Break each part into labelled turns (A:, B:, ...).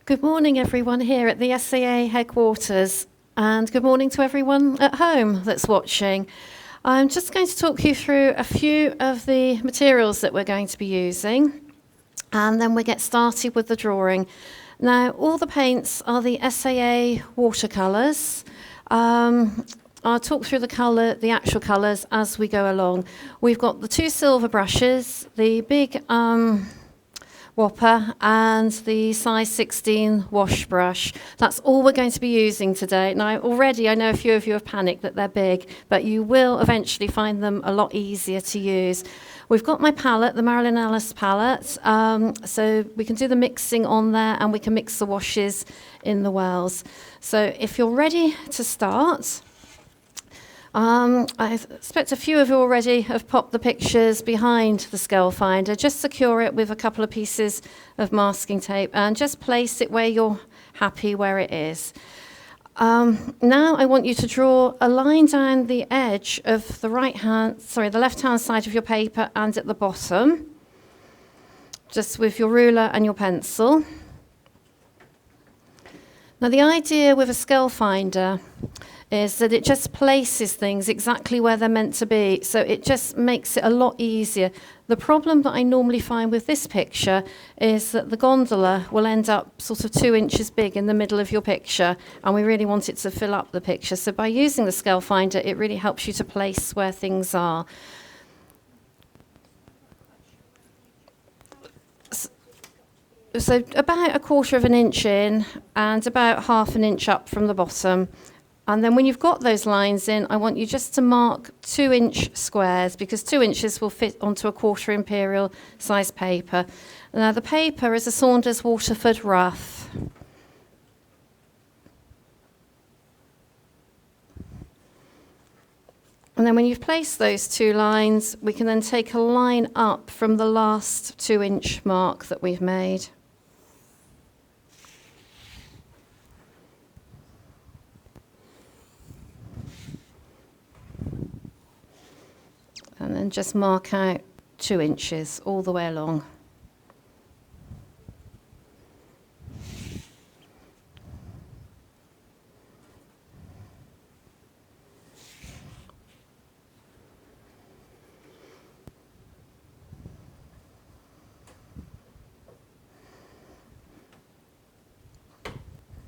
A: Good morning, everyone here at the SAA headquarters, and good morning to everyone at home that's watching. I'm just going to talk you through a few of the materials that we're going to be using, and then we'll get started with the drawing. Now, all the paints are the SAA watercolours. I'll talk through the actual colours as we go along. We've got the two silver brushes, the big Whopper and the size 16 wash brush. That's all we're going to be using today. Now, already I know a few of you have panicked that they're big, but you will eventually find them a lot easier to use. We've got my palette, the Marilyn Allis palette, so we can do the mixing on there and we can mix the washes in the wells. So if you're ready to start, I expect a few of you already have popped the pictures behind the scale finder. Just secure it with a couple of pieces of masking tape and just place it where you're happy where it is. Now I want you to draw a line down the edge of the left-hand side of your paper and at the bottom, just with your ruler and your pencil. Now the idea with a scale finder is that it just places things exactly where they're meant to be, so it just makes it a lot easier. The problem that I normally find with this picture is that the gondola will end up sort of 2 inches big in the middle of your picture, and we really want it to fill up the picture. So by using the scale finder, it really helps you to place where things are. So about 1/4 of an inch in and about 1/2 an inch up from the bottom. And then when you've got those lines in, I want you just to mark 2-inch squares, because 2 inches will fit onto a 1/4 imperial size paper. Now the paper is a Saunders Waterford rough. And then when you've placed those 2 lines, we can then take a line up from the last 2-inch mark that we've made. And then just mark out 2 inches all the way along.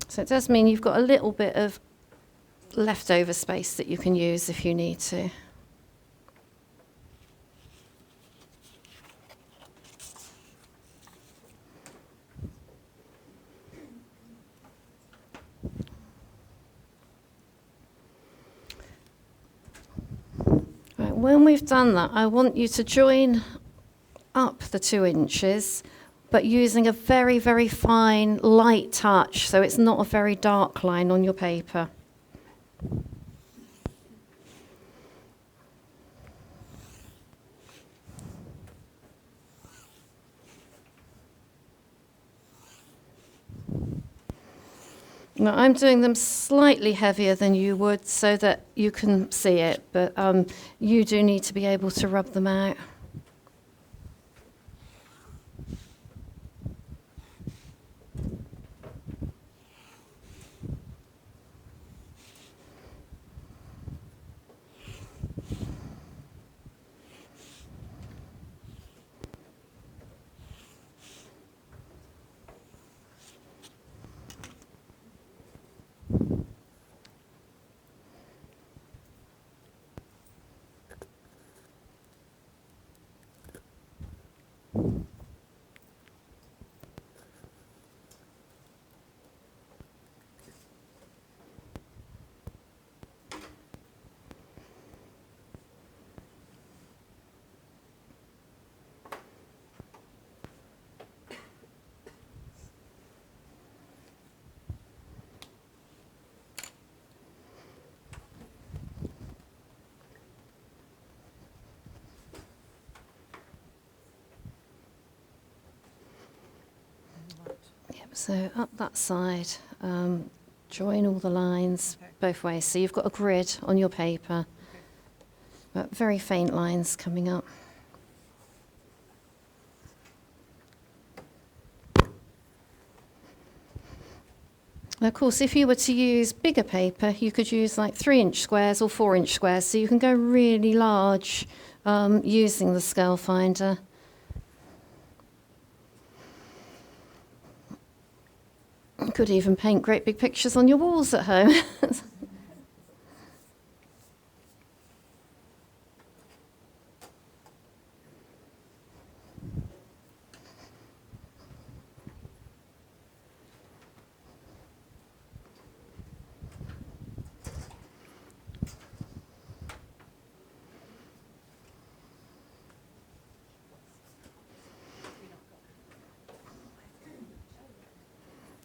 A: So it does mean you've got a little bit of leftover space that you can use if you need to. When we've done that, I want you to join up the 2 inches, but using a very, very fine, light touch, so it's not a very dark line on your paper. Now, I'm doing them slightly heavier than you would so that you can see it, but you do need to be able to rub them out. So up that side, join all the lines both ways. So you've got a grid on your paper, but very faint lines coming up. Of course, if you were to use bigger paper, you could use like 3-inch squares or 4-inch squares, so you can go really large using the scale finder. You could even paint great big pictures on your walls at home.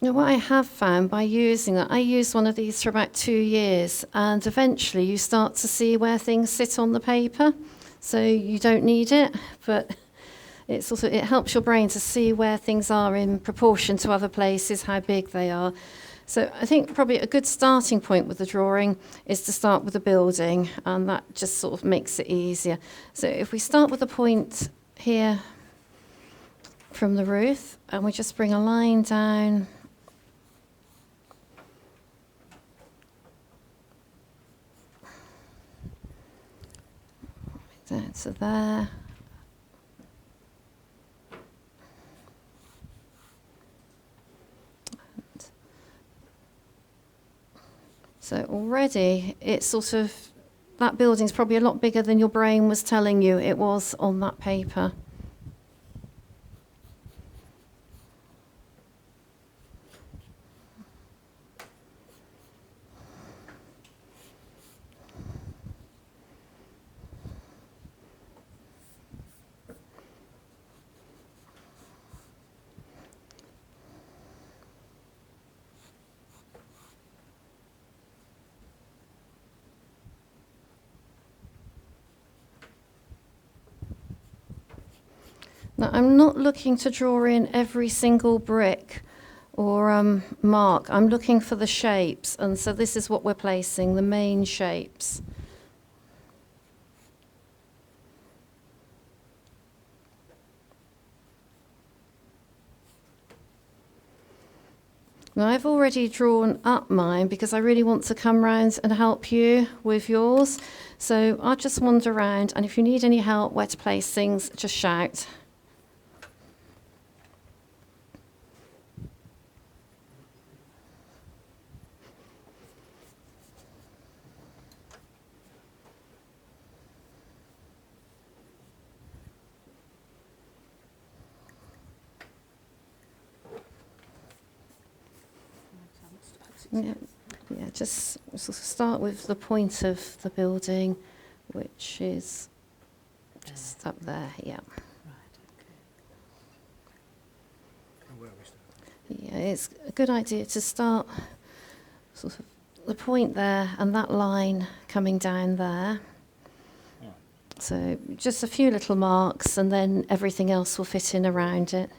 A: Now, what I have found by using it, I used one of these for about 2 years, and eventually you start to see where things sit on the paper. So you don't need it, but it helps your brain to see where things are in proportion to other places, how big they are. So I think probably a good starting point with the drawing is to start with the building, and that just sort of makes it easier. So if we start with a point here from the roof, and we just bring a line down down to there. So already it's sort of, that building's probably a lot bigger than your brain was telling you it was on that paper. Now, I'm not looking to draw in every single brick or mark. I'm looking for the shapes, and so this is what we're placing, the main shapes. Now, I've already drawn up mine because I really want to come round and help you with yours. So I'll just wander around, and if you need any help where to place things, just shout. Yeah, just sort of start with the point of the building, which is just up there, yeah.
B: Right, okay. And where are we starting?
A: Yeah, it's a good idea to start sort of the point there and that line coming down there.
B: Yeah.
A: So just a few little marks, and then everything else will fit in around it.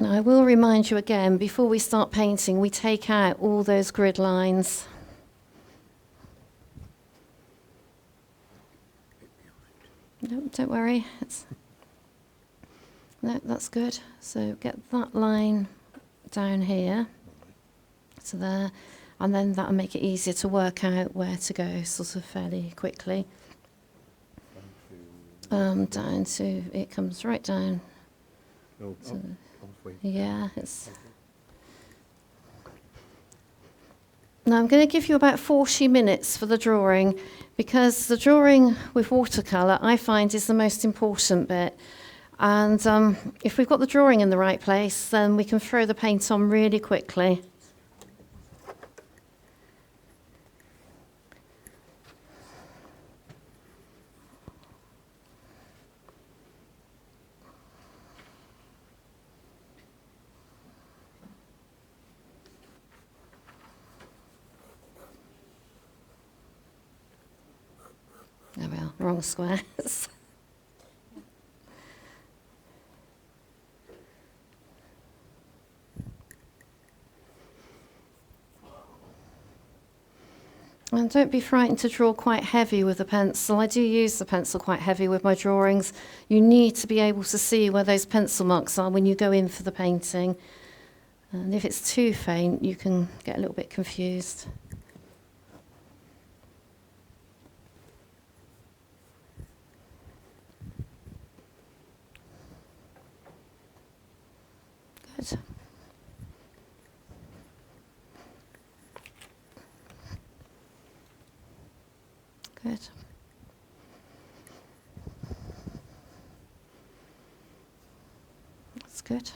A: Now, I will remind you again, before we start painting, we take out all those grid lines. No, don't worry. No, that's good. So get that line down here to there, and then that'll make it easier to work out where to go sort of fairly quickly. Down to, it comes right down.
B: No,
A: Yeah, it's... Now I'm going to give you about 40 minutes for the drawing, because the drawing with watercolour I find is the most important bit. And if we've got the drawing in the right place, then we can throw the paint on really quickly. Oh well, wrong squares. And don't be frightened to draw quite heavy with the pencil. I do use the pencil quite heavy with my drawings. You need to be able to see where those pencil marks are when you go in for the painting. And if it's too faint, you can get a little bit confused. Good. Good. That's good.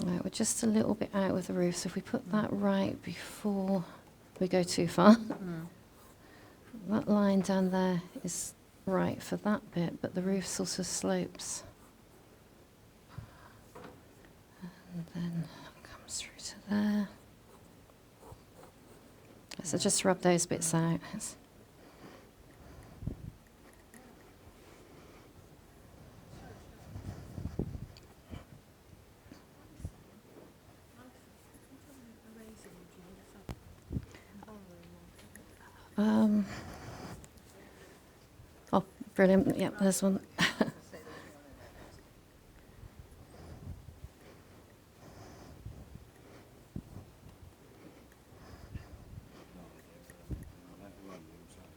A: Right, we're just a little bit out with the roof, so if we put that right before we go too far. That line down there is right for that bit, but the roof sort of slopes. And then it comes through to there. So just rub those bits out. Oh, brilliant. Yep, there's one.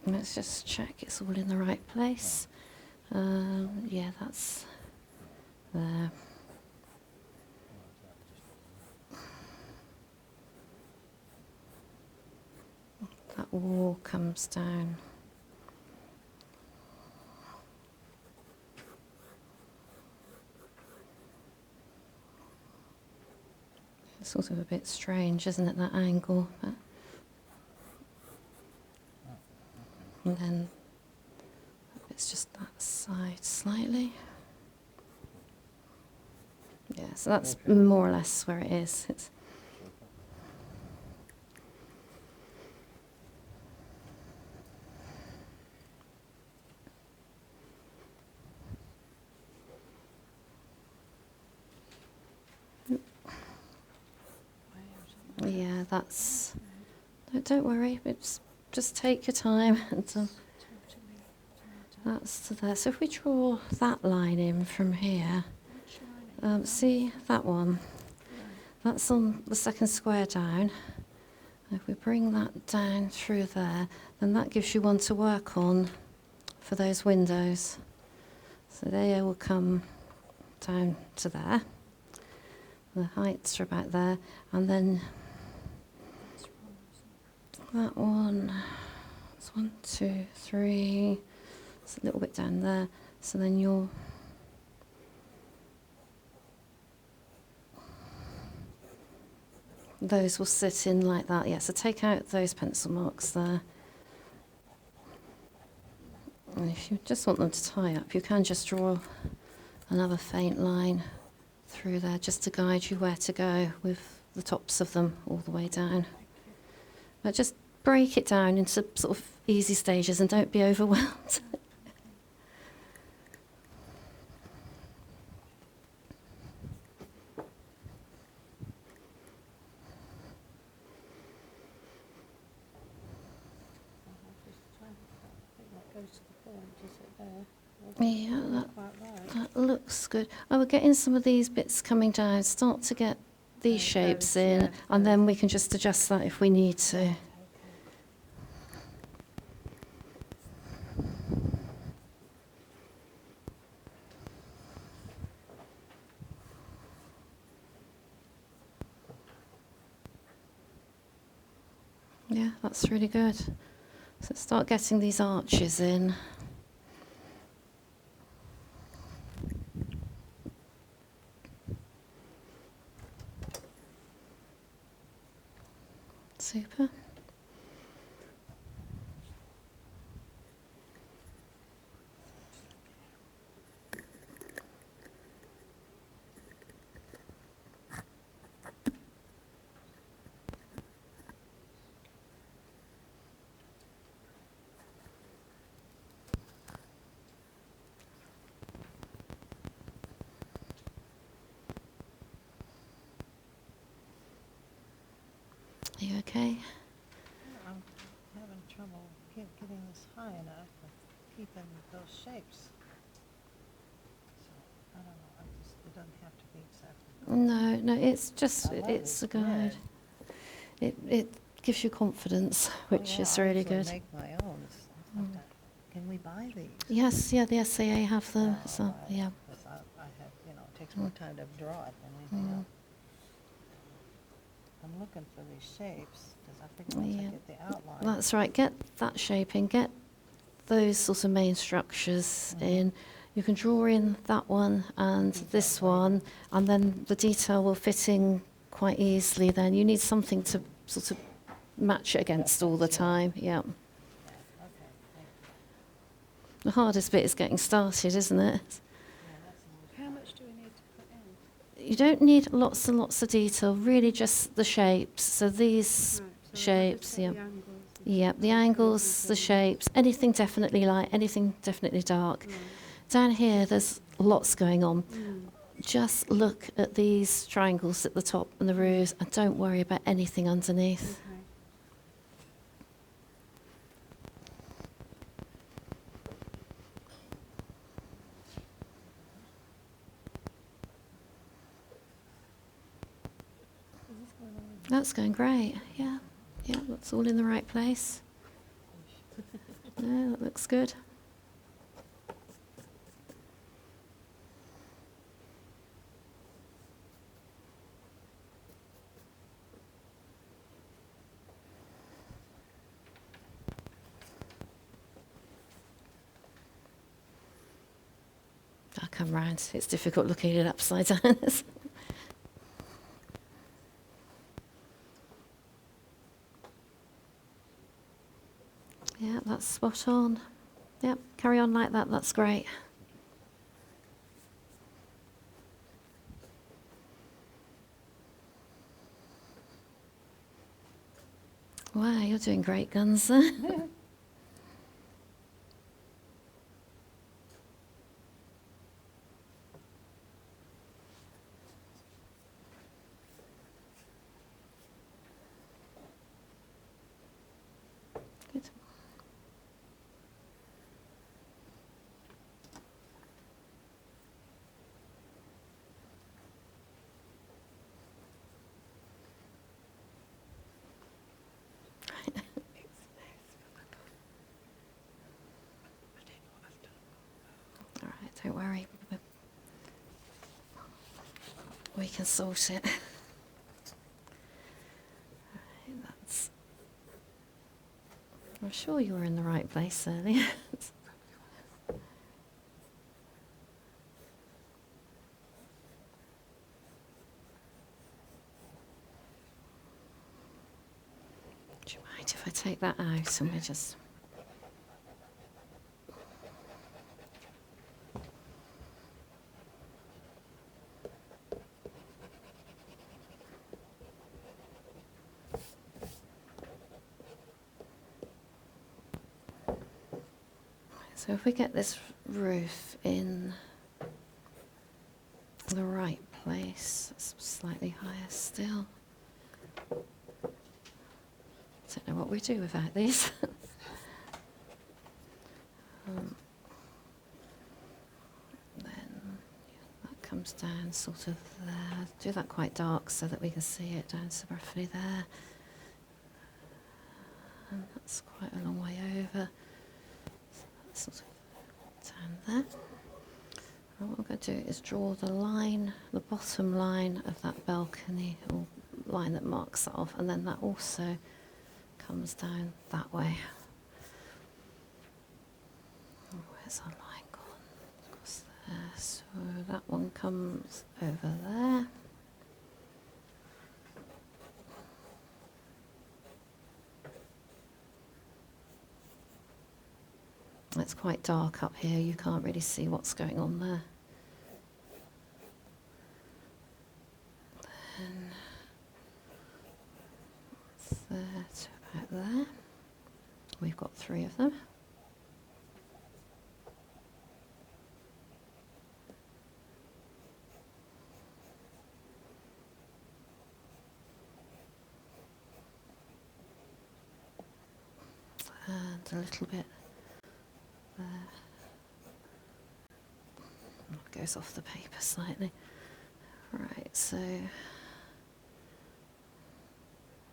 A: Let's just check it's all in the right place. Yeah, that's there. That wall comes down. It's sort of a bit strange, isn't it, that angle? But and then it's just that side slightly. Yeah, so that's more or less where it is. It's yeah, that's. No, don't worry. It's just take your time. And, that's to there. So if we draw that line in from here, see that one? That's on the second square down. If we bring that down through there, then that gives you one to work on for those windows. So they will come down to there. The heights are about there, and then that one, it's 1, 2, 3, it's a little bit down there, so then those will sit in like that, yeah, so take out those pencil marks there. And if you just want them to tie up, you can just draw another faint line through there just to guide you where to go with the tops of them all the way down. But just break it down into sort of easy stages and don't be overwhelmed. Yeah, that looks good. Oh, we're getting some of these bits coming down. Start to get these shapes in, and then we can just adjust that if we need to. Yeah, that's really good. So start getting these arches in. Super. Are you okay?
C: I'm having trouble getting this high enough and keeping those shapes. So, I don't know, it doesn't have to be exactly.
A: No, no, it's just,
C: I love
A: it's
C: this
A: a guide.
C: grid.
A: It gives you confidence, which is really good.
C: I make my own. Can we buy these?
A: Yes, yeah, the SAA have them.
C: Oh,
A: So, yeah.
C: Because I have, it takes more time to draw it than anything else. I'm looking for these shapes, because I figure once I
A: Yeah.
C: get the outline.
A: That's right. Get that shape in. Get those sort of main structures in. You can draw in that one and this one, and then the detail will fit in quite easily. Then you need something to sort of match it against all the time. Yeah.
C: Okay, thank you.
A: The hardest bit is getting started, isn't it?
C: Yeah, that's the most.
D: How much do we need to put in?
A: You don't need lots and lots of detail. Really, just the shapes. So these
D: Right, so
A: shapes.
D: the
A: Yeah.
D: angles.
A: Yeah, the angles, the shapes, anything definitely light, anything definitely dark.
D: Right.
A: Down here, there's lots going on.
D: Mm.
A: Just look at these triangles at the top and the roofs, and don't worry about anything underneath.
D: Okay. Is this going on?
A: That's going great. Yeah, yeah, that's all in the right place. Yeah, that looks good. I'll come round. It's difficult looking at it upside down. Yeah, that's spot on. Yep, carry on like that. That's great. Wow, you're doing great, Guns. Good. All right, don't worry. We can sort it. Right, that's. I'm sure you were in the right place earlier. Do you mind if I take that out and we just. So if we get this roof in the right place, it's slightly higher still. Don't know what we do without these. Then that comes down sort of there. Do that quite dark so that we can see it down so roughly there. And that's quite a long way over. So that's sort of down there. And what I'm going to do is draw the line, the bottom line of that balcony, or line that marks that off, and then that also comes down that way. Oh, where's our line gone? Across there. So that one comes over there. It's quite dark up here, you can't really see what's going on there. Then that's there to about there. We've got 3 of them. and a little bit there. It goes off the paper slightly. Right, so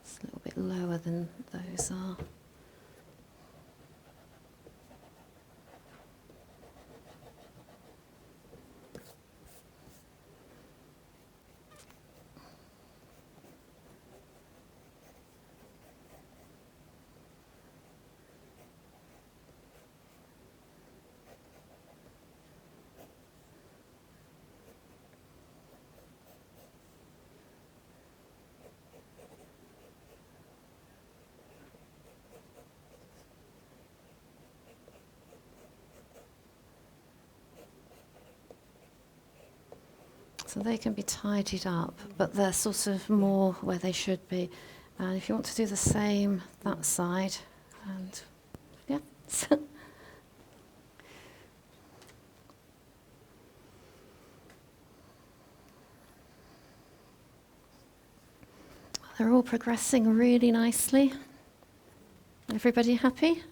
A: it's a little bit lower than those are. So they can be tidied up, but they're sort of more where they should be. And if you want to do the same that side, and yeah. They're all progressing really nicely. Everybody happy?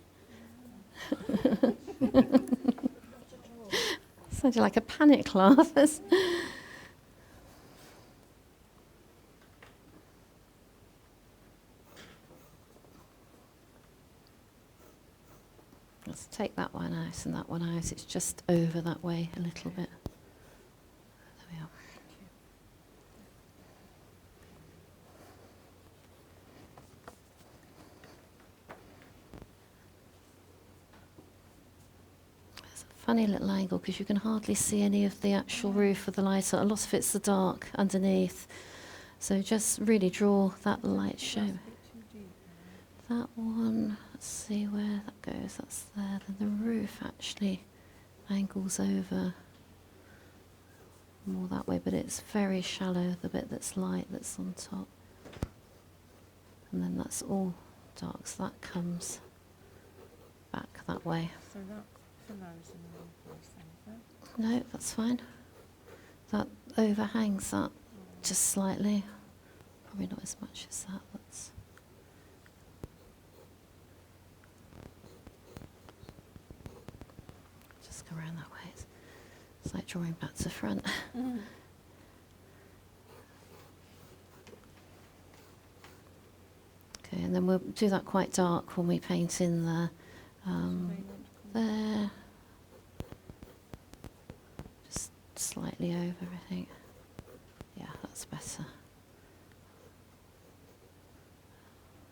A: Sounded like a panic laugh. Let's take that one out and that one out. It's just over that way a little bit. There we are. It's a funny little angle because you can hardly see any of the actual roof with the light on. A lot of it's the dark underneath. So just really draw that light show. That one, let's see where that goes, that's there. Then the roof actually angles over more that way, but it's very shallow, the bit that's light that's on top. And then that's all dark, so that comes back that way.
C: So that fillow's in the wrong place then, is it?
A: No, that's fine. That overhangs that just slightly. Probably not as much as that. That's just go around that way. It's like drawing back to front.
C: Mm.
A: Okay, and then we'll do that quite dark when we paint in there. There. Just slightly over, I think. Yeah, that's better.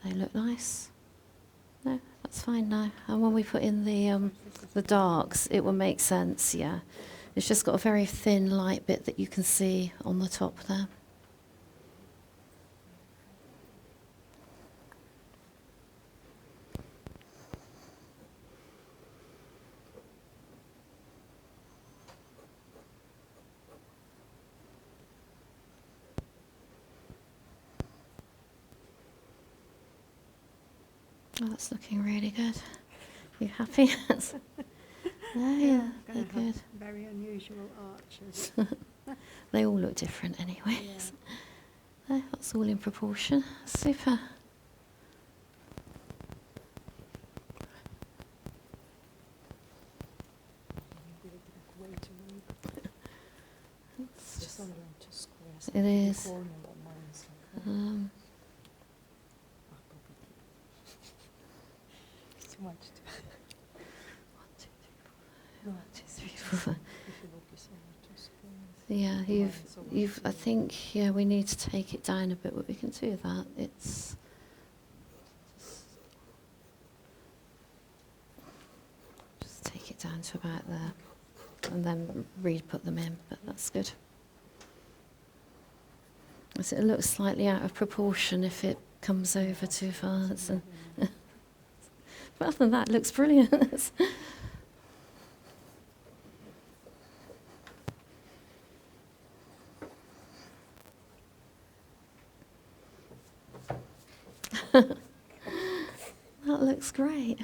A: They look nice. No, that's fine now. And when we put in the darks, it will make sense, yeah. It's just got a very thin light bit that you can see on the top there. Oh, that's looking really good. You happy? Oh, yeah, they're good.
C: Very unusual arches.
A: They all look different anyway.
C: Yeah.
A: That's all in proportion. Super.
C: It's just under into squares.
A: It is.
C: Corner, but mine's like that. It's much too.
A: 1, 2, 3, 4. 1, 2, 3, 4.
C: If you look, it's only two squares.
A: Yeah,
C: Mine's over
A: you've. I
C: here.
A: think, yeah, we need to take it down a bit, but we can do that. It's just take it down to about there, and then re-put them in. But that's good. So it looks slightly out of proportion if it comes over too far. But other than that, it looks brilliant. That looks great.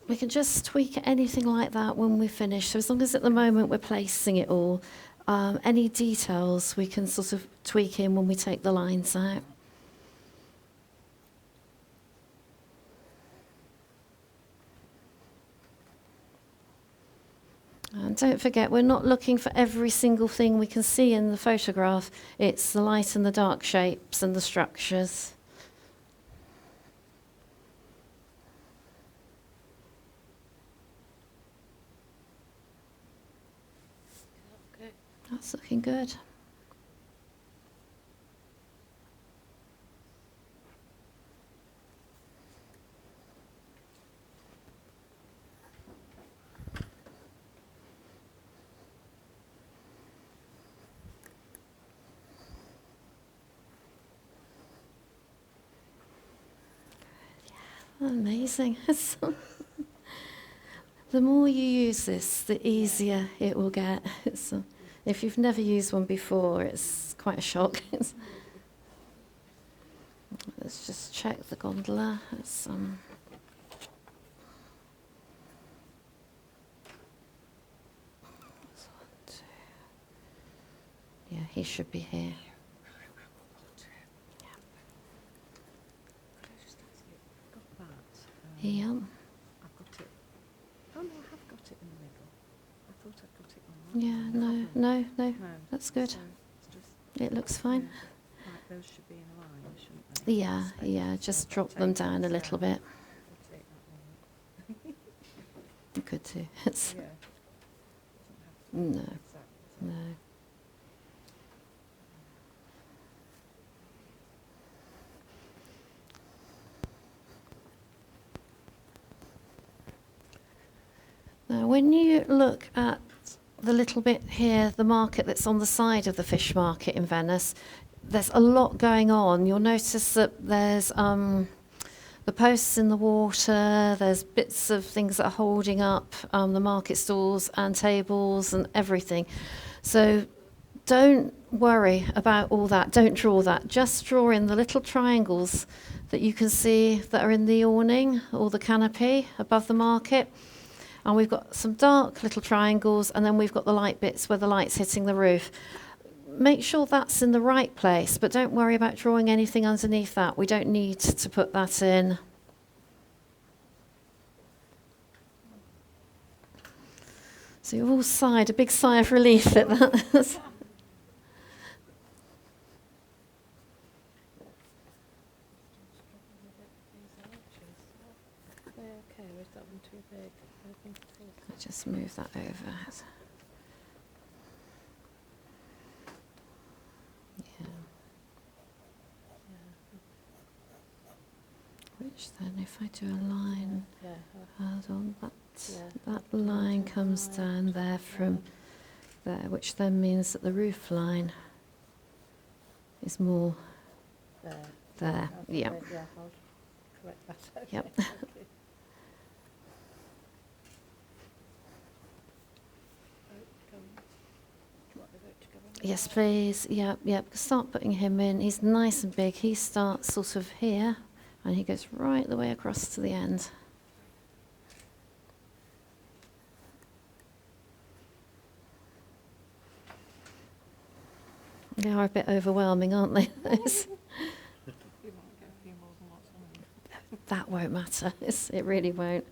A: We can just tweak anything like that when we finish. So as long as at the moment we're placing it all, any details we can sort of tweak in when we take the lines out. And don't forget, we're not looking for every single thing we can see in the photograph. It's the light and the dark shapes and the structures.
D: Okay.
A: That's looking good. Amazing. The more you use this, the easier it will get. If you've never used one before, it's quite a shock. Let's just check the gondola. Yeah, he should be here. Yeah.
C: I've got it. Oh no, I have got it in the middle. I thought I'd got it on.
A: Yeah, no, that's good.
C: So it's just,
A: It looks fine.
C: yeah, right, those should be in a line, shouldn't they?
A: Yeah, just drop them down a little bit.
C: We'll take that one.
A: You could too.
C: Yeah. Doesn't have to be
A: No,
C: exact, does it?
A: no. Now, when you look at the little bit here, the market that's on the side of the fish market in Venice, there's a lot going on. You'll notice that there's the posts in the water, there's bits of things that are holding up the market stalls and tables and everything. So don't worry about all that. Don't draw that. Just draw in the little triangles that you can see that are in the awning or the canopy above the market. And we've got some dark little triangles, and then we've got the light bits where the light's hitting the roof. Make sure that's in the right place, but don't worry about drawing anything underneath that. We don't need to put that in. So you've all sighed, a big sigh of relief at that.
D: Okay, or is that one too big? I think it is.
A: I'll just move that over. Yeah. Which then, if I do a line,
D: Yeah.
A: hold on,
D: Yeah.
A: that line comes down there from there, which then means that the roof line is more
D: There.
A: there.
D: Okay,
A: Yeah.
D: Yeah, I'll correct that. Okay,
A: Yep.
D: thank you. Vote to go in. Do you want the vote to go in?
A: Yes, please. Yep. Start putting him in. He's nice and big. He starts sort of here, and he goes right the way across to the end. They are a bit overwhelming, aren't they?
D: You might get a few more than what's on them.
A: That won't matter. It really won't.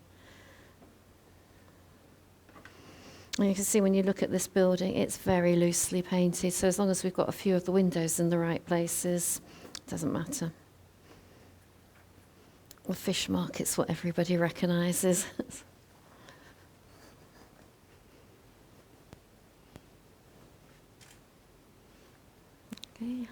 A: And you can see when you look at this building, it's very loosely painted. So as long as we've got a few of the windows in the right places, it doesn't matter. The fish market's what everybody recognises. Okay.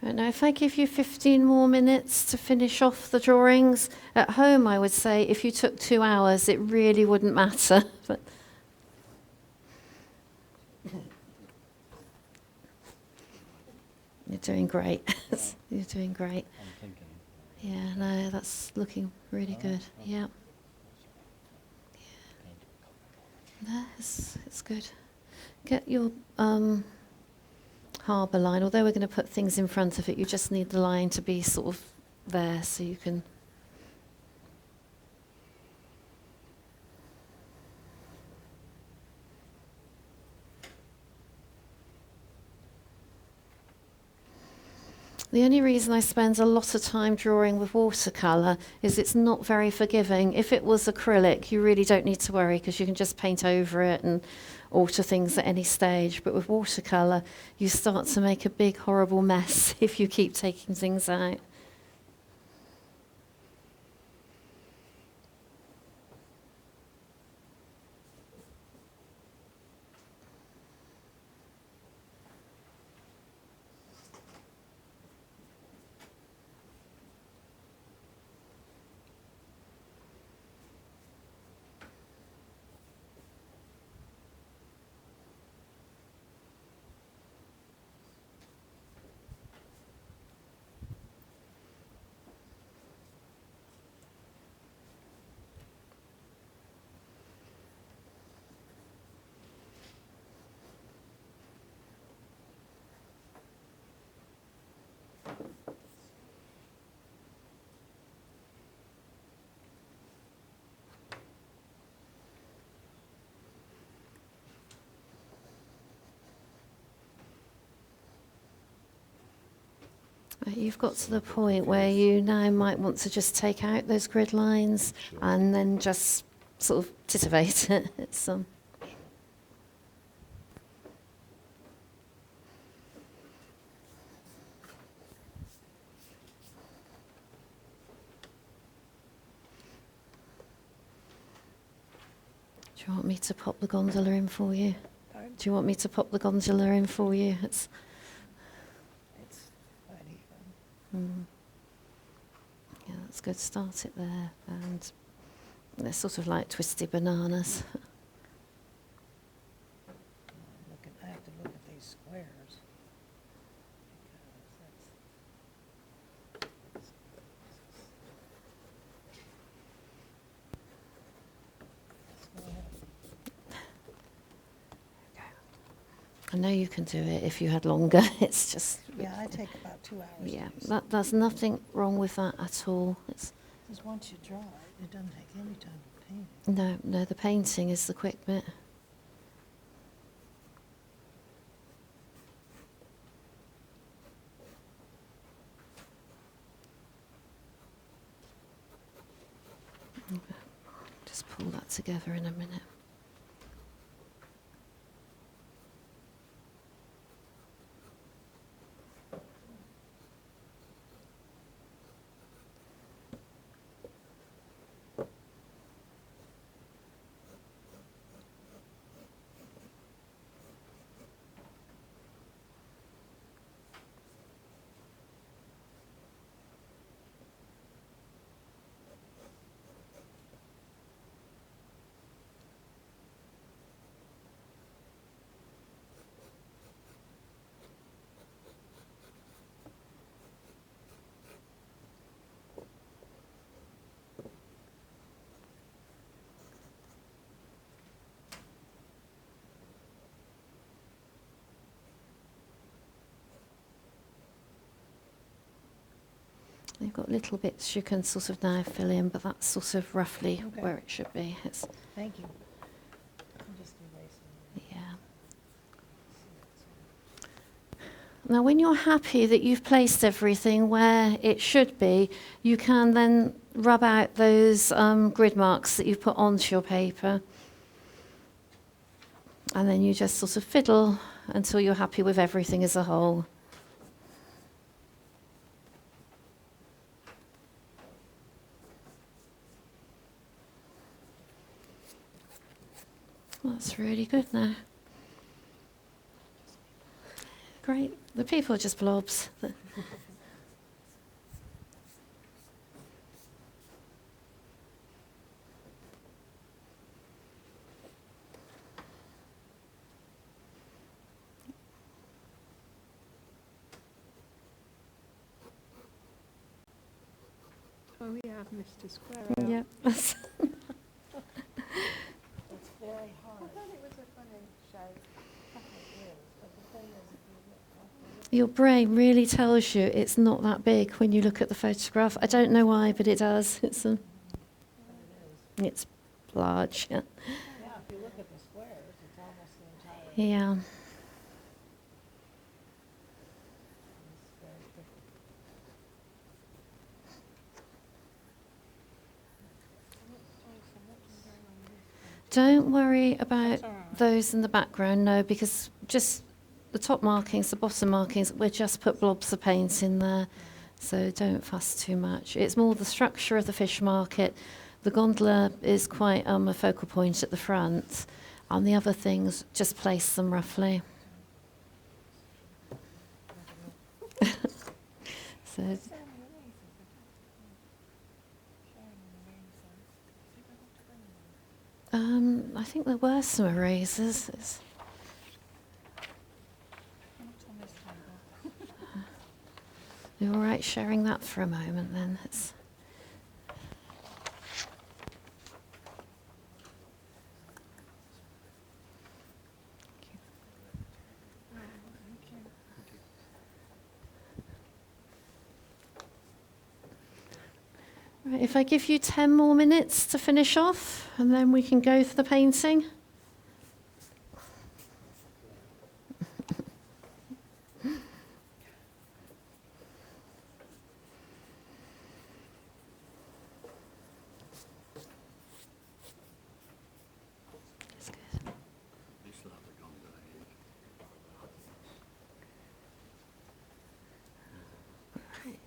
A: Right, now, if I give you 15 more minutes to finish off the drawings, at home I would say if you took 2 hours, it really wouldn't matter. But you're doing great. You're doing great.
B: I'm thinking.
A: Yeah, no, that's looking really good. Yeah. there. It's good. Get your harbour line. Although we're going to put things in front of it, you just need the line to be sort of there so you can. The only reason I spend a lot of time drawing with watercolour is it's not very forgiving. If it was acrylic, you really don't need to worry because you can just paint over it and alter things at any stage. But with watercolour, you start to make a big, horrible mess if you keep taking things out. You've got to the point where you now might want to just take out those grid lines and then just sort of titivate it. It's Do you want me to pop the gondola in for you?
C: Pardon?
A: Do you want me to pop the gondola in for you?
C: It's quite even.
A: Yeah, that's good. Start it there, and they're sort of like twisty bananas.
C: I have to look at these squares. Because
A: I know you can do it if you had longer. It's just
C: yeah, I take about 2 hours.
A: yeah.
C: To do
A: There's nothing wrong with that at all. It's
C: because once you draw it, it doesn't take any time to paint it.
A: no. The painting is the quick bit. Just pull that together in a minute. You've got little bits you can sort of now fill in, but that's sort of roughly
C: Okay.
A: where it should be. It's,
C: Thank you. I'm just erasing it.
A: yeah. Now, when you're happy that you've placed everything where it should be, you can then rub out those grid marks that you've put onto your paper. And then you just sort of fiddle until you're happy with everything as a whole. That's really good now. Great. The people are just blobs.
D: Oh yeah, I've missed a square out.
A: Yeah.
C: It's very hard.
A: your brain really tells you it's not that big when you look at the photograph. I don't know why, but it does. It's large. Yeah.
C: Yeah, if you look at the squares, it's almost the entire.
A: Yeah.
C: It's very pretty.
A: Don't worry about
D: That's all right.
A: those in the background, no, because just the top markings, the bottom markings, we just put blobs of paint in there, so don't fuss too much. It's more the structure of the fish market. The gondola is quite a focal point at the front, and the other things, just place them roughly. So, I think there were some erasers. You're all right sharing that for a moment then? Right, if I give you 10 more minutes to finish off, and then we can go for the painting. That's good. Right.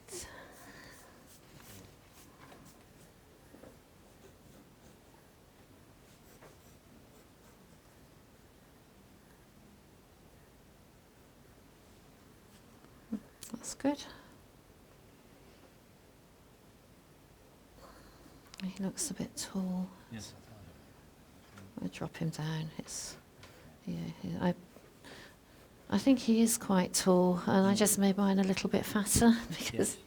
A: That's good. He looks a bit tall.
B: Yes.
A: I'll drop him down. I think he is quite tall, and I just made mine a little bit fatter because.
B: Yes.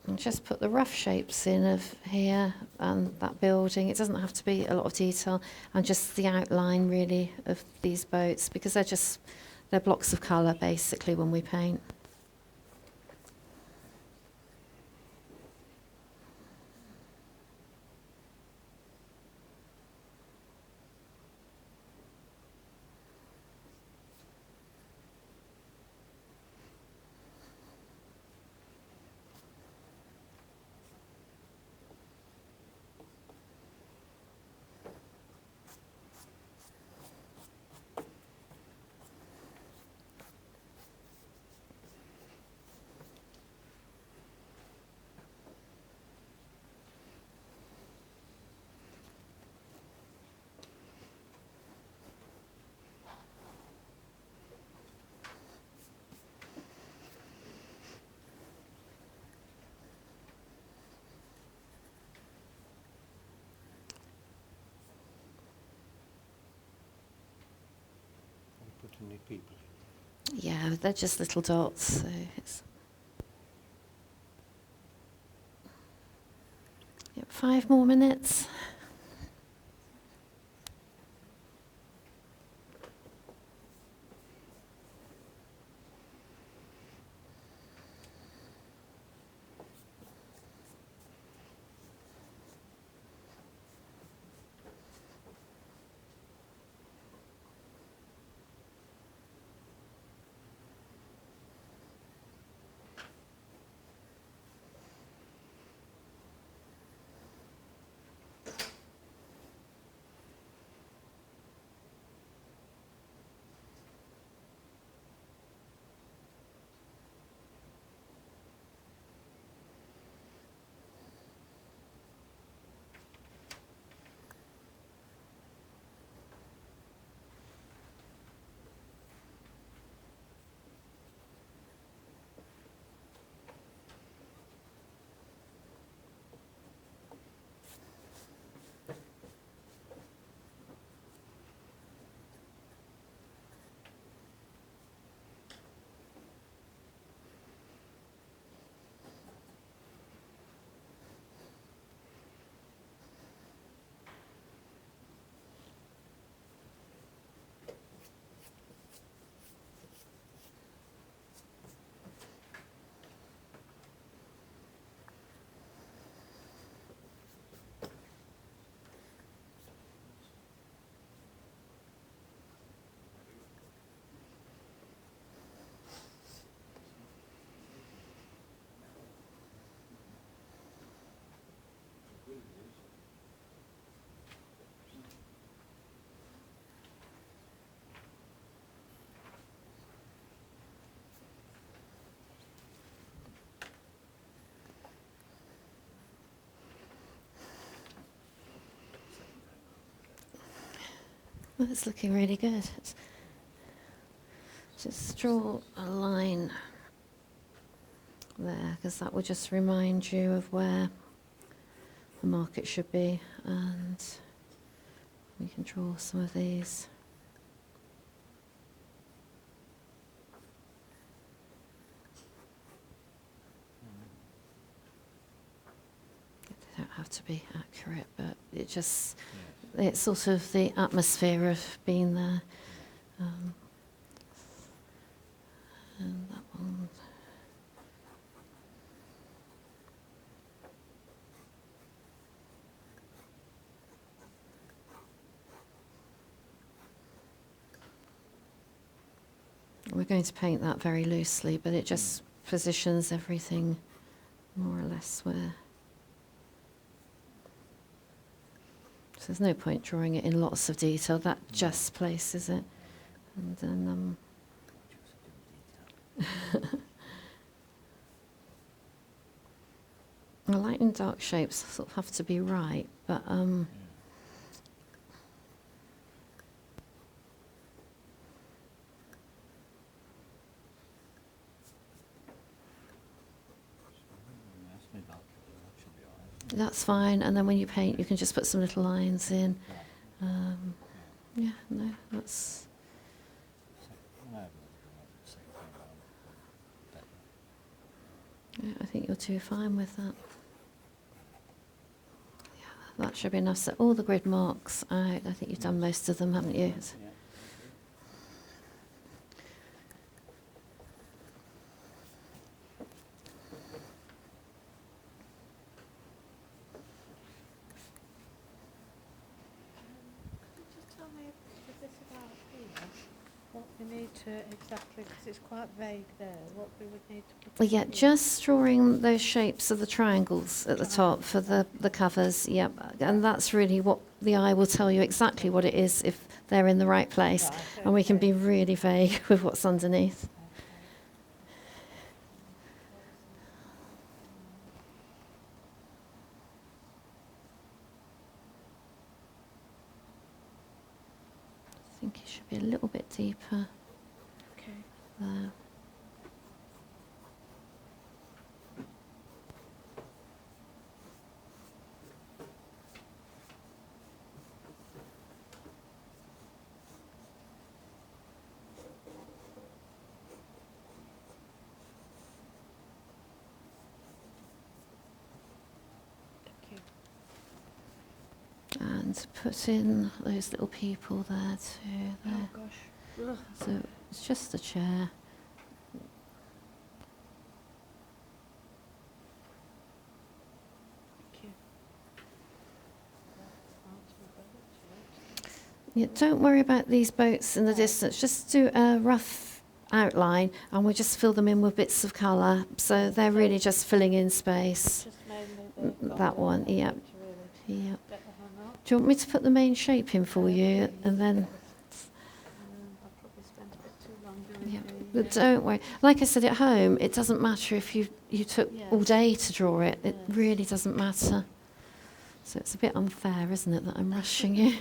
A: And just put the rough shapes in of here and that building. It doesn't have to be a lot of detail, and just the outline really of these boats, because they're blocks of colour basically when we paint.
B: Put any people in.
A: Yeah, they're just little dots. So it's 5 more minutes. That's looking really good. Just draw a line there, because that will just remind you of where the market should be, and we can draw some of these. They don't have to be accurate, but it just, it's sort of the atmosphere of being there. And that one. We're going to paint that very loosely, but it just positions everything more or less where. So there's no point drawing it in lots of detail, that just places it. And then the light and dark shapes sort of have to be right, but that's fine. And then when you paint, you can just put some little lines in. Yeah, no, that's. Yeah, I think you'll do fine with that. Yeah, that should be enough. So all the grid marks out. I think you've done most of them, haven't you?
C: Just tell me a bit about here, what we need to exactly, because it's quite vague there, what we would need to put
A: Well,
C: in
A: yeah,
C: here.
A: just drawing those shapes of the triangles at the top for the covers. Yep, and that's really what the eye will tell you exactly what it is if they're in the right place.
C: Right,
A: And we can
C: okay.
A: be really vague with what's underneath. I think it should be a little bit deeper
C: Okay.
A: there.
C: Thank you.
A: And put in those little people there too. There.
C: Oh gosh. Ugh.
A: So it's just a chair.
C: Thank you.
A: Yeah, don't worry about these boats in the distance. Just do a rough outline, and we'll just fill them in with bits of colour. So they're really just filling in space.
C: Just mainly the
A: That one,
C: gondola, I
A: yeah.
C: think, to really
A: Yeah.
C: get the hang up.
A: Do you want me to put the main shape in for you, and then?
C: I've probably spent a bit too long doing
A: Yeah,
C: the...
A: but don't worry. Like I said, at home, it doesn't matter if you took
C: Yes.
A: all day to draw it. It
C: Yes.
A: really doesn't matter. So it's a bit unfair, isn't it, that I'm rushing you?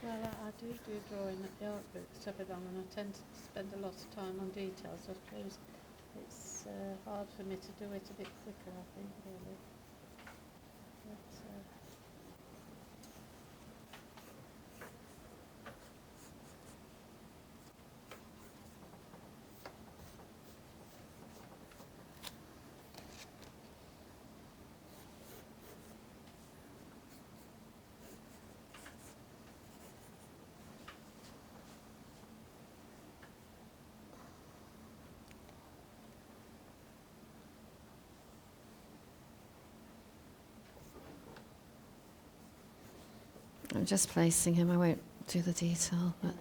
C: Well, I do drawing at the art book every long, and I tend to spend a lot of time on details. I suppose it's hard for me to do it a bit quicker, I think, really. But,
A: I'm just placing him. I won't do the detail, but.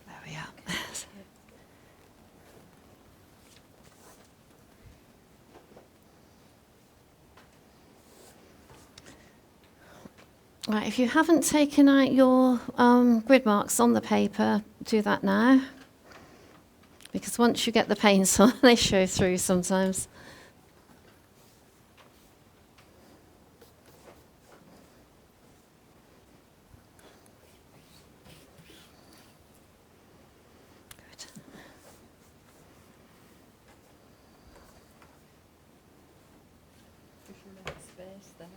A: There we are. Right, if you haven't taken out your grid marks on the paper, do that now. Because once you get the paints on, they show through sometimes. Good.
C: You should have space there.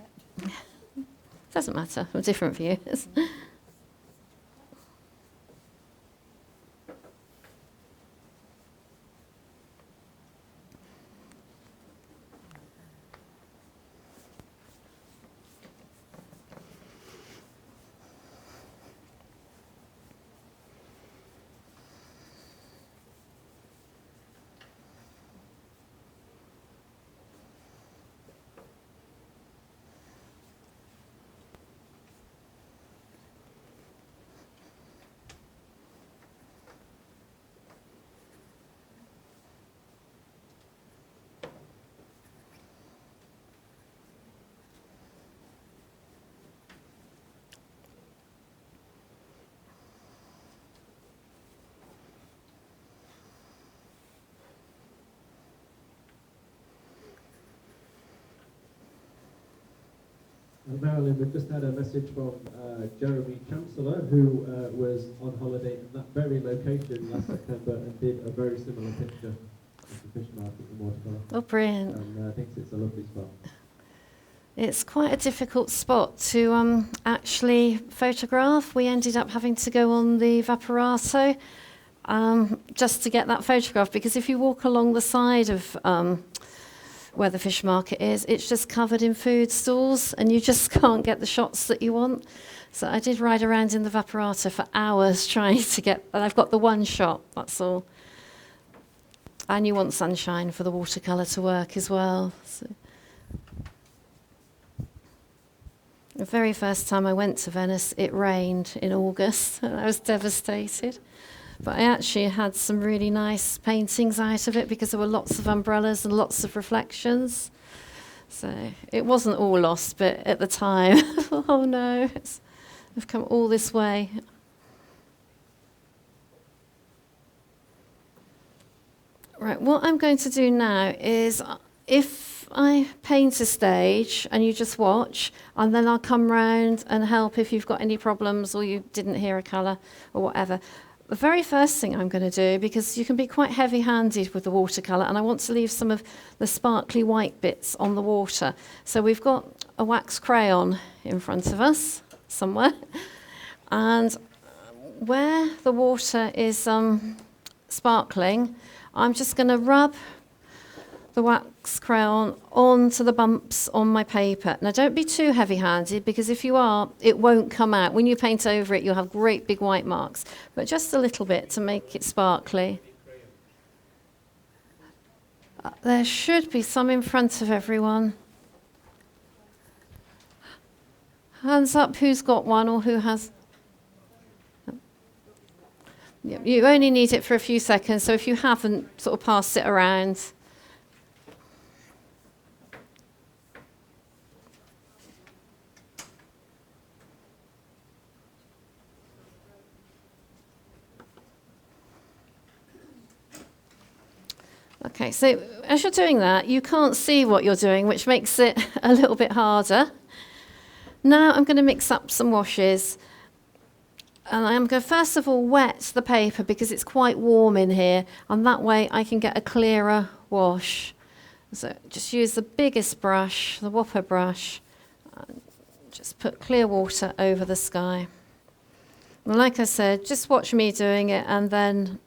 A: Doesn't matter, from different views.
E: Marilyn, we've just had a message from Jeremy Chancellor, who was on holiday in that very location last September and did a very similar picture of the fish market in Watercolour.
A: Oh, brilliant.
E: And thinks it's a lovely spot.
A: It's quite a difficult spot to actually photograph. We ended up having to go on the Vaporato just to get that photograph, because if you walk along the side of where the fish market is, it's just covered in food stalls and you just can't get the shots that you want. So I did ride around in the Vaporato for hours trying to get, and I've got the one shot, that's all. And you want sunshine for the watercolour to work as well. So. The very first time I went to Venice, it rained in August and I was devastated. But I actually had some really nice paintings out of it because there were lots of umbrellas and lots of reflections. So it wasn't all lost, but at the time, oh no, I've come all this way. Right, what I'm going to do now is, if I paint a stage and you just watch, and then I'll come round and help if you've got any problems or you didn't hear a colour or whatever. The very first thing I'm going to do, because you can be quite heavy-handed with the watercolour, and I want to leave some of the sparkly white bits on the water. So we've got a wax crayon in front of us somewhere, and where the water is sparkling, I'm just going to rub the wax crayon onto the bumps on my paper. Now don't be too heavy-handed, because if you are, it won't come out. When you paint over it, you'll have great big white marks, but just a little bit to make it sparkly. There should be some in front of everyone. Hands up who's got one or who has. You only need it for a few seconds, so if you haven't, sort of pass it around. Okay, so as you're doing that, you can't see what you're doing, which makes it a little bit harder. Now I'm going to mix up some washes. And I'm going to first of all wet the paper because it's quite warm in here, and that way I can get a clearer wash. So just use the biggest brush, the Whopper brush, and just put clear water over the sky. And like I said, just watch me doing it, and then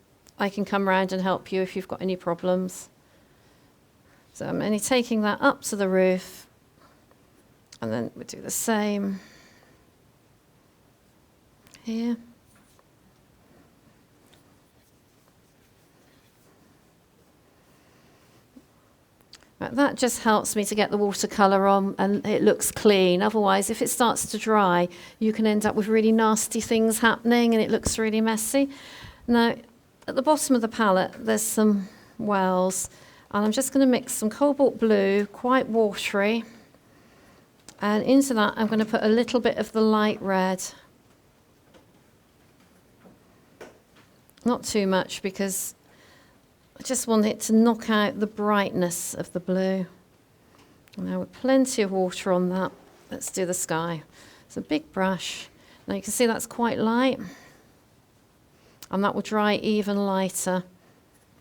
A: I can come around and help you if you've got any problems. So I'm only taking that up to the roof, and then we'll do the same here. Right, that just helps me to get the watercolour on and it looks clean. Otherwise, if it starts to dry, you can end up with really nasty things happening and it looks really messy. Now, at the bottom of the palette, there's some wells, and I'm just going to mix some cobalt blue, quite watery, And into that, I'm going to put a little bit of the light red. Not too much, because I just want it to knock out the brightness of the blue. Now, with plenty of water on that, let's do the sky. It's a big brush. Now, you can see that's quite light. And that will dry even lighter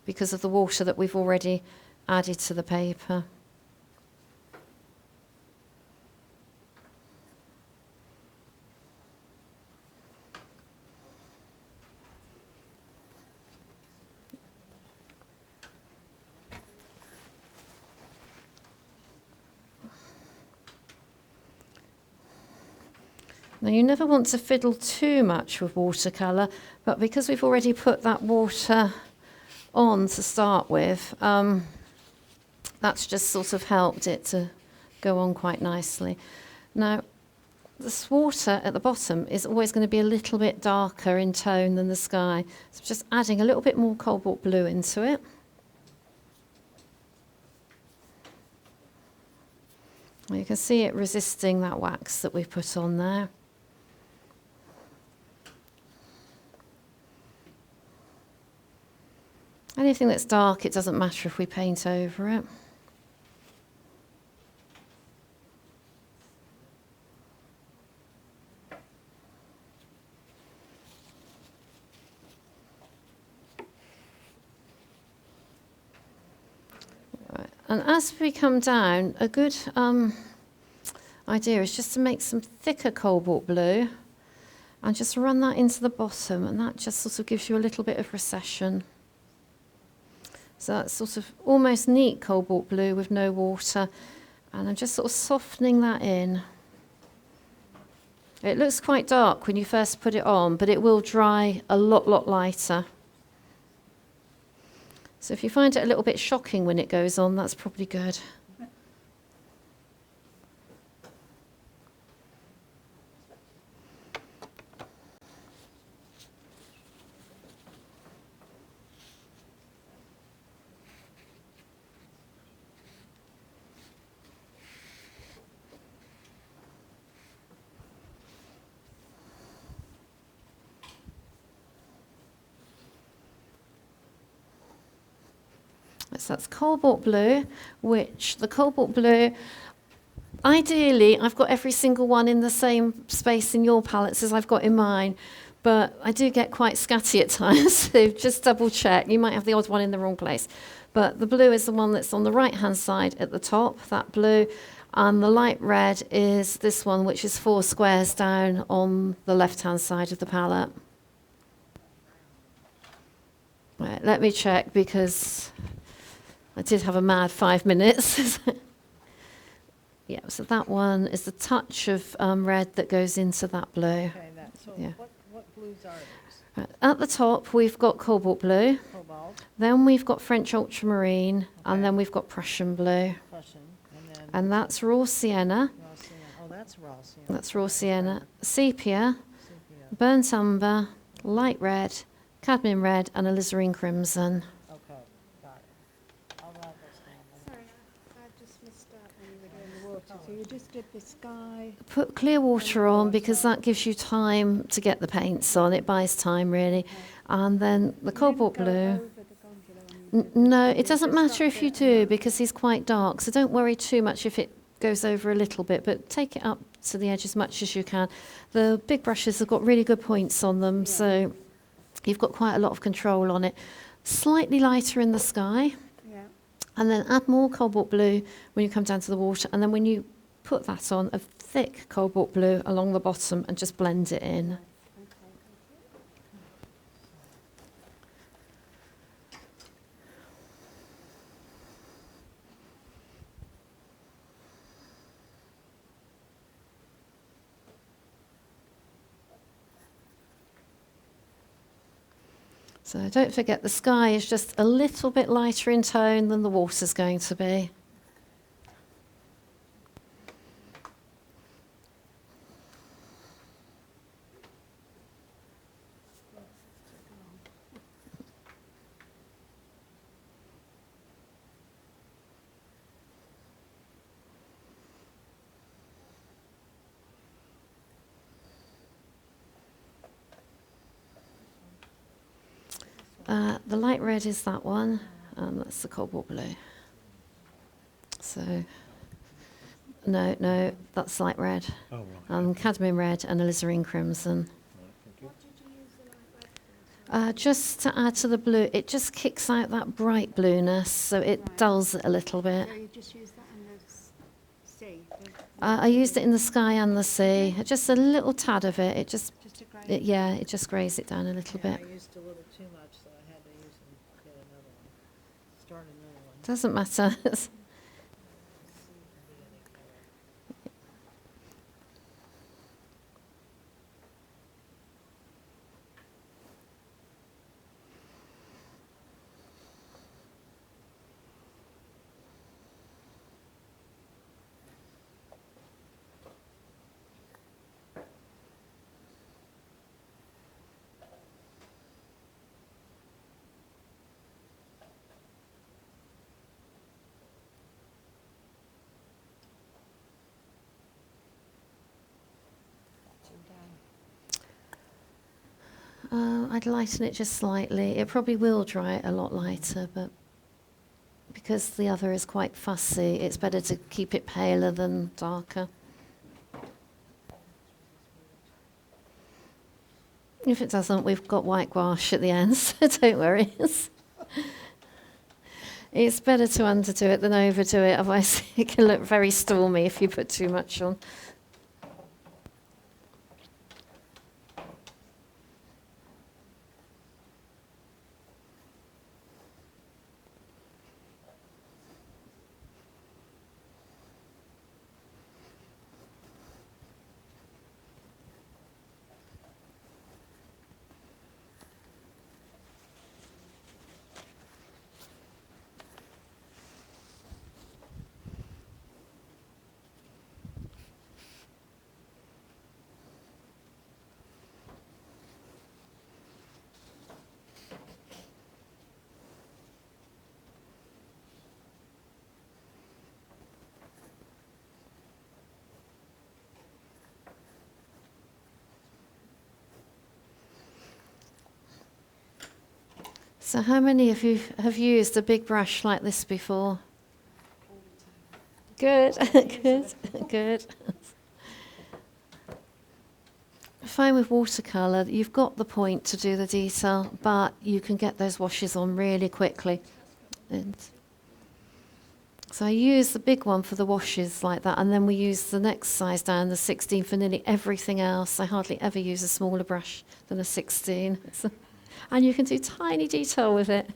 A: because of the water that we've already added to the paper. Now, you never want to fiddle too much with watercolour, but because we've already put that water on to start with, that's just sort of helped it to go on quite nicely. Now, this water at the bottom is always going to be a little bit darker in tone than the sky, so just adding a little bit more cobalt blue into it. You can see it resisting that wax that we've put on there. Anything that's dark, it doesn't matter if we paint over it. Right. And as we come down, a good idea is just to make some thicker cobalt blue and just run that into the bottom, and that just sort of gives you a little bit of recession. So that's sort of almost neat cobalt blue with no water, and I'm just sort of softening that in. It looks quite dark when you first put it on, but it will dry a lot lighter. So if you find it a little bit shocking when it goes on, that's probably good. So that's cobalt blue, which the cobalt blue, ideally, I've got every single one in the same space in your palettes as I've got in mine, but I do get quite scatty at times, so just double check. You might have the odd one in the wrong place. But the blue is the one that's on the right-hand side at the top, that blue, and the light red is this one, which is 4 squares down on the left-hand side of the palette. Right, let me check, because I did have a mad 5 minutes. Yeah, so that one is the touch of red that goes into that blue.
D: Okay, so
A: Yeah.
D: what blues are these?
A: Right, at the top, we've got cobalt blue.
D: Cobalt,
A: Then we've got French ultramarine, and
D: Okay.
A: then we've got Prussian blue.
D: Prussian, and then
A: And that's raw sienna.
D: raw sienna. Oh, that's raw sienna.
A: That's raw sienna. Sepia,
D: Sepia.
A: burnt umber, light red, cadmium red, and alizarin crimson.
D: Okay, got it. I'll write those down.
C: Sorry, I just missed out when you were doing the water. So you just did the sky.
A: Put clear water on, because that gives you time to get the paints on. It buys time, really. And then the cobalt blue.
C: Over the gondola when you did the
A: No,
C: sky.
A: it doesn't
C: Just
A: matter
C: up
A: if you
C: it
A: do,
C: and
A: because he's quite dark. So don't worry too much if it goes over a little bit, but take it up to the edge as much as you can. The big brushes have got really good points on them, so you've got quite a lot of control on it. Slightly lighter in the sky,
C: Yeah.
A: and then add more cobalt blue when you come down to the water, and then when you put that on, a thick cobalt blue along the bottom, and just blend it in.
C: Okay.
A: So don't forget, the sky is just a little bit lighter in tone than the water's going to be. The light red is that one, and that's the cobalt blue. So, no, that's light red.
B: Oh, right.
A: Cadmium red and alizarin crimson.
B: Right, thank you.
A: Just to add to the blue, it just kicks out that bright blueness, so it
F: Right.
A: dulls it a little bit.
F: So you just use that in the sea?
A: I used it in the sky and the sea, just a little tad of it. It just,
F: Just to grade
A: it just grays it down a little bit.
D: I used a little too much, so I had to use and get another one. Start another one.
A: Doesn't matter. I'd lighten it just slightly. It probably will dry a lot lighter, but because the other is quite fussy, it's better to keep it paler than darker. If it doesn't, we've got white gouache at the end, so don't worry. It's better to underdo it than overdo it, otherwise it can look very stormy if you put too much on. So how many of you have used a big brush like this before? Good, good, good. Fine with watercolour, you've got the point to do the detail, but you can get those washes on really quickly. And so I use the big one for the washes like that, and then we use the next size down, the 16, for nearly everything else. I hardly ever use a smaller brush than a 16. And you can do tiny detail with it.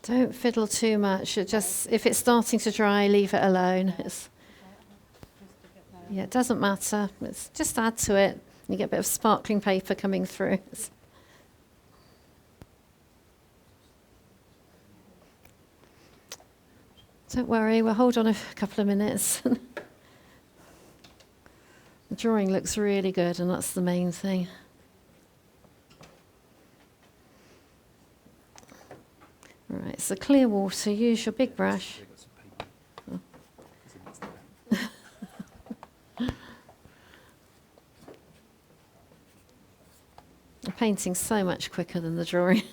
A: Don't fiddle too much. If it's starting to dry, leave it alone. It doesn't matter. Just add to it. You get a bit of sparkling paper coming through. Don't worry, we'll hold on a couple of minutes. The drawing looks really good, and that's the main thing. Right, so clear water, use your big brush. Oh. The painting's so much quicker than the drawing.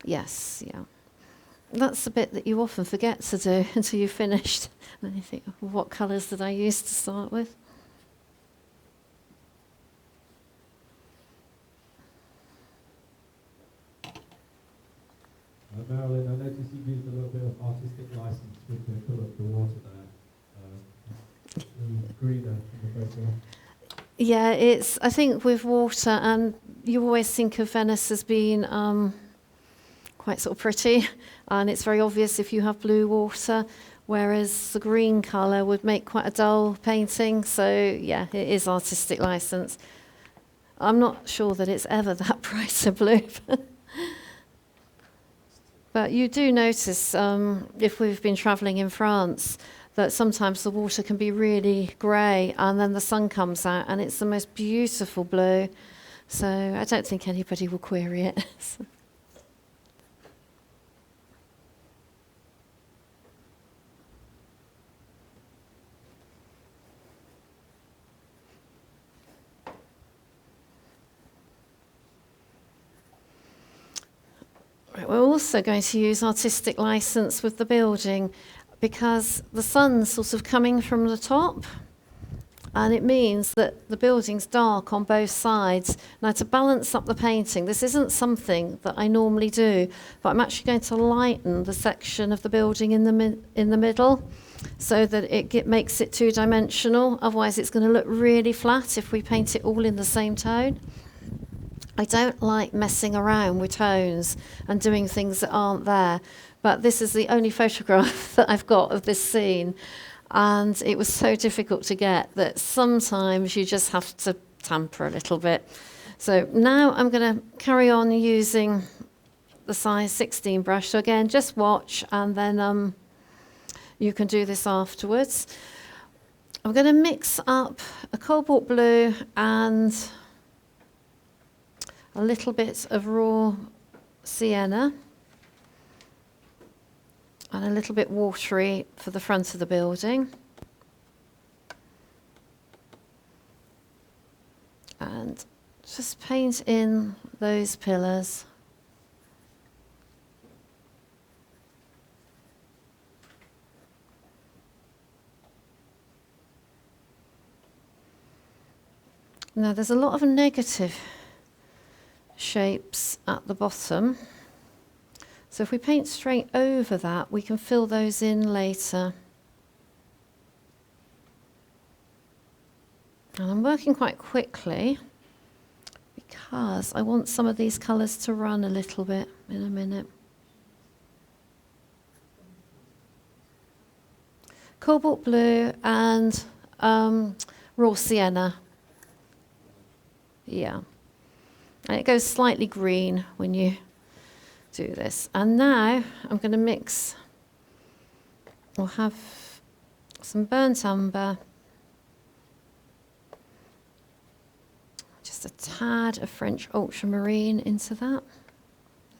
A: Yes, yeah. That's the bit that you often forget to do until you've finished. And then you think, well, what colours did I use to start with?
E: Marilyn, I noticed you've used a little bit of artistic license with the colour of the water there. Greener in the photograph.
A: Yeah, I think with water, and you always think of Venice as being quite sort of pretty, and it's very obvious if you have blue water, whereas the green colour would make quite a dull painting. So yeah, it is artistic licence. I'm not sure that it's ever that bright a blue. But you do notice, if we've been travelling in France, that sometimes the water can be really grey and then the sun comes out and it's the most beautiful blue. So I don't think anybody will query it. Right, we're also going to use artistic licence with the building because the sun's sort of coming from the top, and it means that the building's dark on both sides. Now, to balance up the painting, this isn't something that I normally do, but I'm actually going to lighten the section of the building in the middle so that it makes it two-dimensional. Otherwise, it's going to look really flat if we paint it all in the same tone. I don't like messing around with tones and doing things that aren't there, but this is the only photograph that I've got of this scene, and it was so difficult to get that sometimes you just have to tamper a little bit. So now I'm going to carry on using the size 16 brush. So again, just watch, and then you can do this afterwards. I'm going to mix up a cobalt blue and a little bit of raw sienna and a little bit watery for the front of the building. And just paint in those pillars. Now there's a lot of negative shapes at the bottom, so if we paint straight over that, we can fill those in later. And I'm working quite quickly because I want some of these colours to run a little bit in a minute. Cobalt blue and raw sienna. Yeah. And it goes slightly green when you do this. And now I'm going to mix, we'll have some burnt umber, just a tad of French ultramarine into that,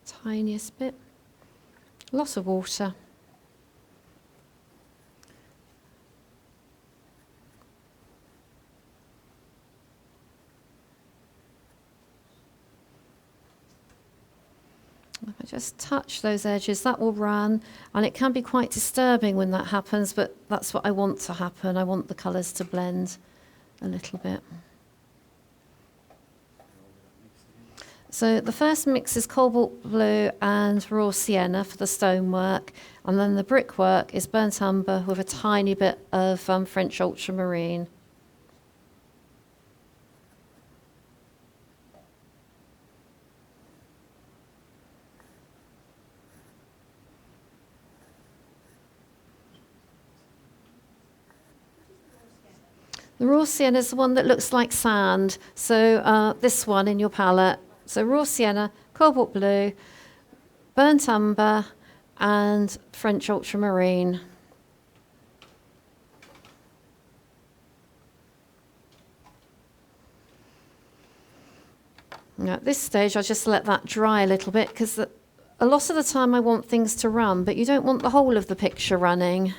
A: the tiniest bit, lots of water. If I just touch those edges, that will run, and it can be quite disturbing when that happens, but that's what I want to happen. I want the colours to blend a little bit. So the first mix is cobalt blue and raw sienna for the stonework, and then the brickwork is burnt umber with a tiny bit of French ultramarine. The raw sienna is the one that looks like sand, so this one in your palette. So raw sienna, cobalt blue, burnt umber, and French ultramarine. Now at this stage, I'll just let that dry a little bit, because a lot of the time I want things to run, but you don't want the whole of the picture running.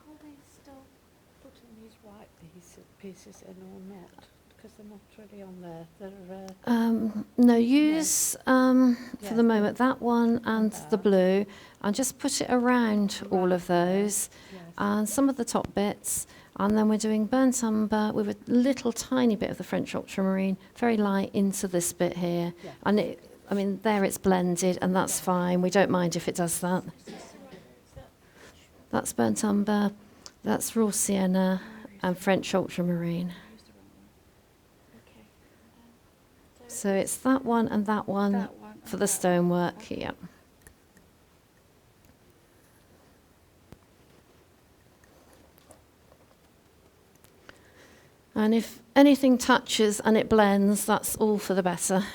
C: Are they still putting these white pieces in or not? because they're not really on there. They're
A: No, use for
C: Yeah.
A: the moment that one and the
C: that.
A: blue, and just put it around all
C: Around
A: of those,
C: yes.
A: and some of the top bits. And then we're doing burnt umber with a little tiny bit of the French ultramarine, very light into this bit here.
C: Yeah.
A: And I mean, there it's blended, and that's fine. We don't mind if it does that. That's burnt umber, that's raw sienna, and French ultramarine. So it's that one and that one
C: That one
A: for
C: and
A: the
C: that
A: stonework,
C: Okay.
A: yeah. And if anything touches and it blends, that's all for the better.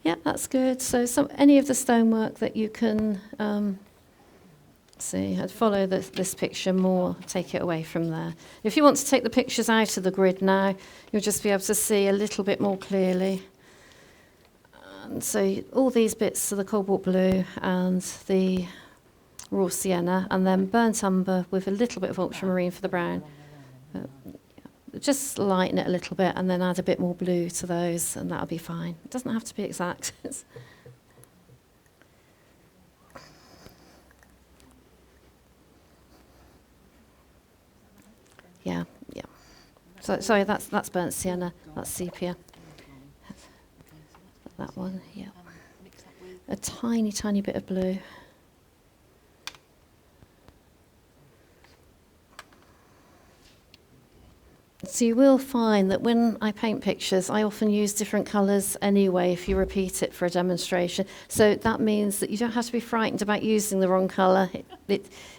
A: Yeah, that's good. So any of the stonework that you can see, I'd follow this picture more, take it away from there. If you want to take the pictures out of the grid now, you'll just be able to see a little bit more clearly. And so all these bits are the cobalt blue and the raw sienna, and then burnt umber with a little bit of ultramarine for the brown. Just lighten it a little bit and then add a bit more blue to those, and that'll be fine. It doesn't have to be exact. Yeah. So sorry, that's burnt sienna, that's sepia. That one, yeah. A tiny, tiny bit of blue. So you will find that when I paint pictures, I often use different colours anyway if you repeat it for a demonstration. So that means that you don't have to be frightened about using the wrong colour.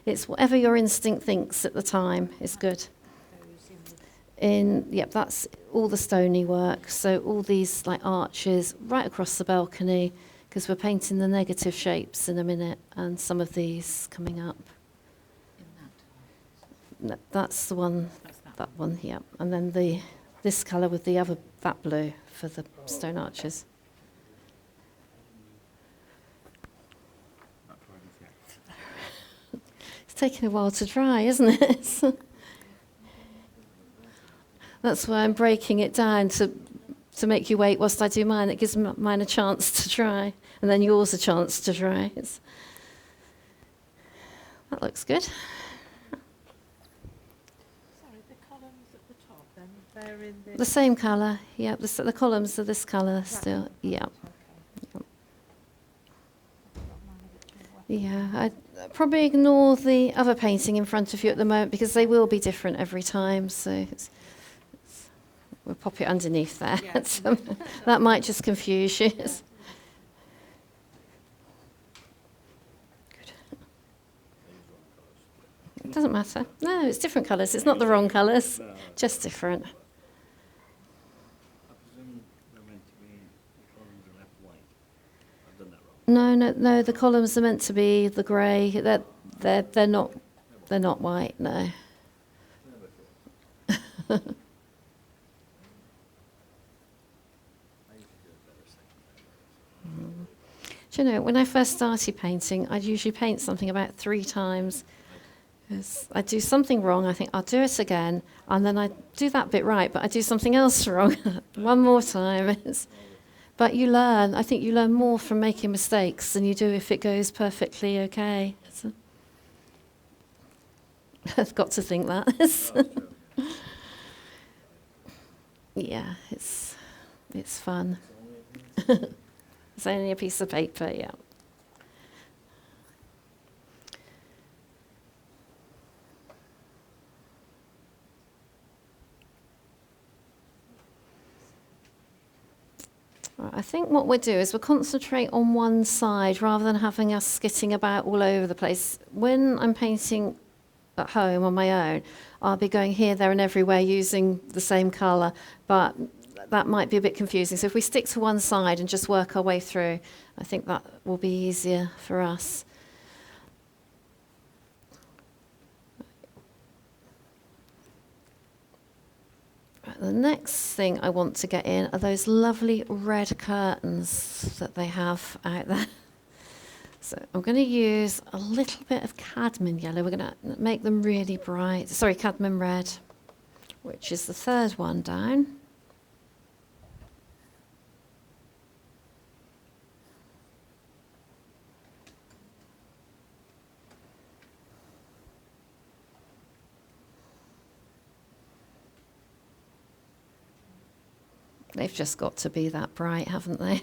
A: It's whatever your instinct thinks at the time is good. That's all the stony work. So all these like arches right across the balcony, because we're painting the negative shapes in a minute, and some of these coming up. No, that's the one. That one, yeah. And then this colour with that blue for the stone arches. It's taking a while to dry, isn't it? That's why I'm breaking it down to make you wait whilst I do mine. It gives mine a chance to dry, and then yours a chance to dry. That looks good. The same colour, yeah. The columns are this colour still, yeah. Yeah, I'd probably ignore the other painting in front of you at the moment because they will be different every time. So we'll pop it underneath there. Yeah. That might just confuse you. Yeah. It doesn't matter. No, it's different colours. It's not the wrong colours, just different. No. The columns are meant to be the grey. They're not white. No. Do you know, when I first started painting, I'd usually paint something about 3 times. I'd do something wrong, I think I'll do it again, and then I'd do that bit right, but I do something else wrong one more time. But you learn. I think you learn more from making mistakes than you do if it goes perfectly okay. So I've got to think that. Yeah, it's fun. It's only a piece of paper, yeah. I think what we'll do is we'll concentrate on one side rather than having us skitting about all over the place. When I'm painting at home on my own, I'll be going here, there and everywhere using the same colour, but that might be a bit confusing. So if we stick to one side and just work our way through, I think that will be easier for us. The next thing I want to get in are those lovely red curtains that they have out there. So I'm going to use a little bit of cadmium yellow. We're going to make them really bright. Sorry, cadmium red, which is the third one down. They've just got to be that bright, haven't they?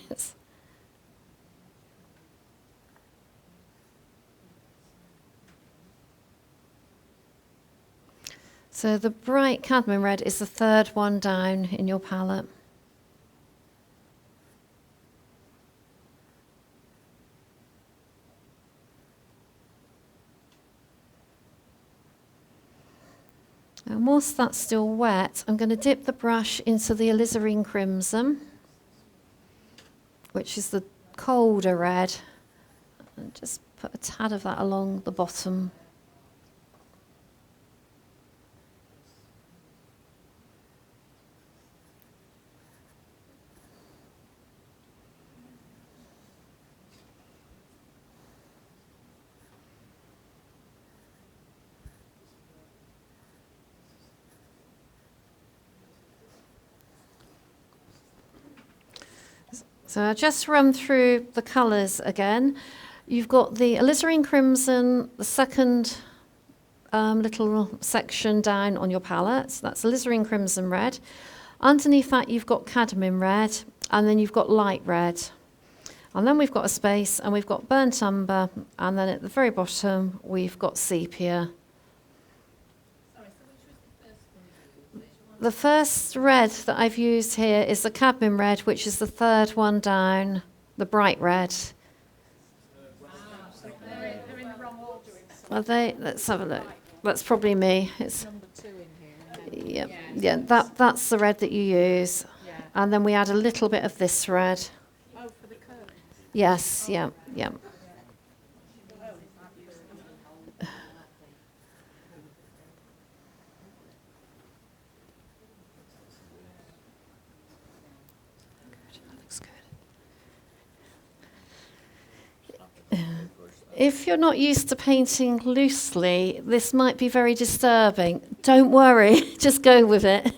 A: So the bright cadmium red is the third one down in your palette. And whilst that's still wet, I'm going to dip the brush into the alizarin crimson, which is the colder red, and just put a tad of that along the bottom. So I'll just run through the colours again. You've got the alizarin crimson, the second little section down on your palette. So that's alizarin crimson red. Underneath that you've got cadmium red, and then you've got light red. And then we've got a space, and we've got burnt umber, and then at the very bottom we've got sepia. The first red that I've used here is the cadmium red, which is the third one down, the bright red.
C: They're in the wrong order.
A: Are they? Let's have a look. That's probably me. It's
D: Number 2 in here.
A: yeah. That's the red that you use,
D: Yeah.
A: and then we add a little bit of this red.
C: Oh, for the curtains.
A: Yes, yeah. If you're not used to painting loosely, this might be very disturbing. Don't worry, just go with it.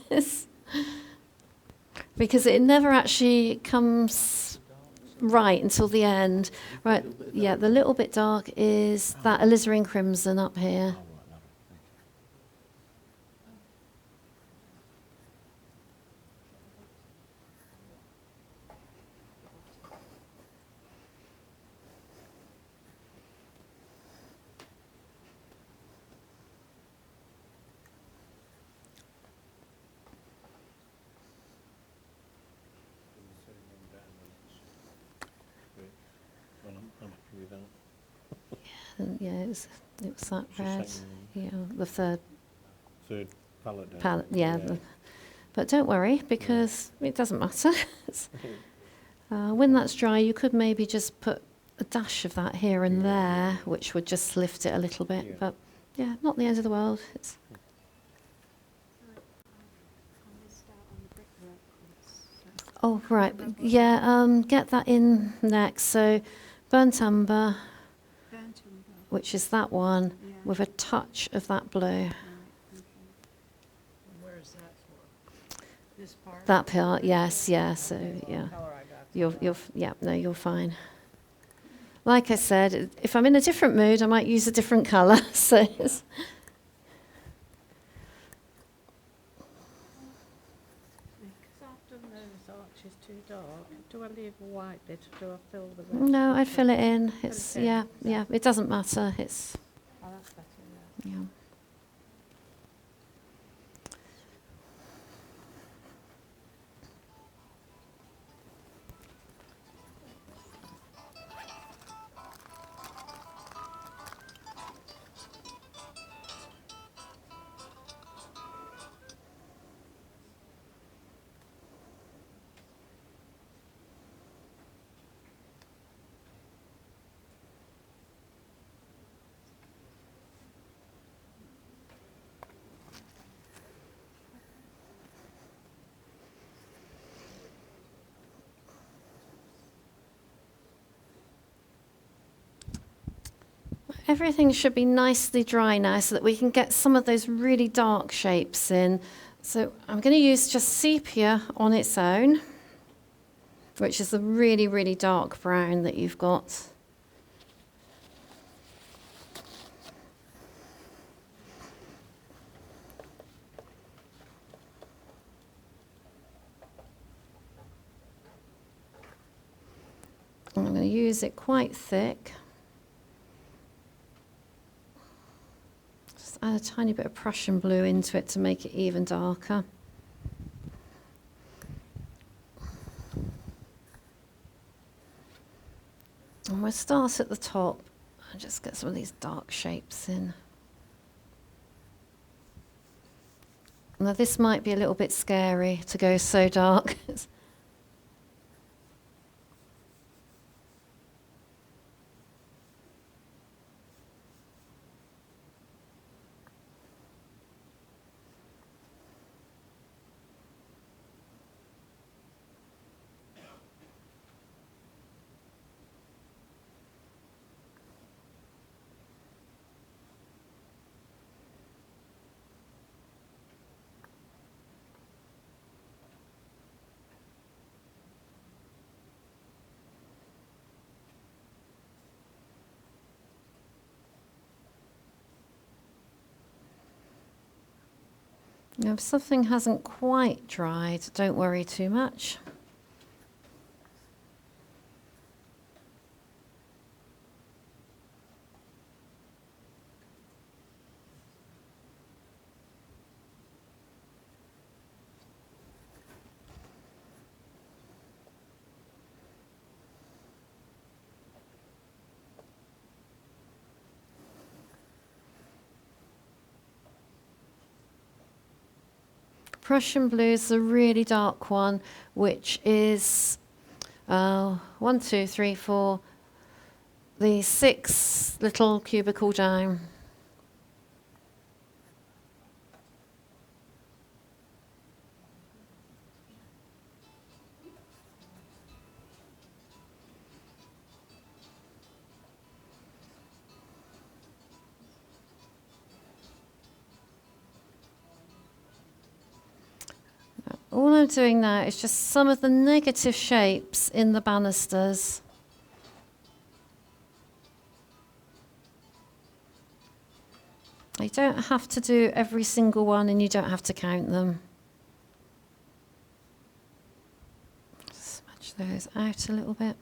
A: Because it never actually comes right until the end. Right, yeah, the little bit dark is that alizarin crimson up here.
B: Well, I'm happy with that.
A: And yeah, it was that
B: It's the
A: red.
B: second
A: Yeah, the third
B: third palette down.
A: palette. Yeah, but don't worry because it doesn't matter. When that's dry, you could maybe just put a dash of that here and there, which would just lift it a little bit.
B: Yeah.
A: But yeah, not the end of the world. It's
F: I missed out on the brickwork.
A: oh right, yeah. Get that in next. So burnt umber,
F: Burnt umber.
A: which is that one,
F: Yeah.
A: with a touch of that blue.
F: Right, okay.
D: And where is that for? This part?
A: That part, yes, yeah. So yeah.
D: Color I got.
A: You're fine. Like I said, if I'm in a different mood, I might use a different colour. So it's-
C: Because I've done those arches too dark. Do I leave a white bit or do I fill the red?
A: no, I'd fill it in. It's
C: it in.
A: yeah. It doesn't matter. It's
C: Oh, that's better, yeah.
A: yeah. everything should be nicely dry now so that we can get some of those really dark shapes in. So I'm going to use just sepia on its own, which is the really, really dark brown that you've got. I'm going to use it quite thick. Just add a tiny bit of Prussian blue into it to make it even darker. And we'll start at the top and just get some of these dark shapes in. Now this might be a little bit scary to go so dark. Now, if something hasn't quite dried, don't worry too much. Prussian blue is the really dark one, which is 1, 2, 3, 4, the 6 little cubicle down. All I'm doing now is just some of the negative shapes in the banisters. You don't have to do every single one and you don't have to count them. Smudge those out a little bit.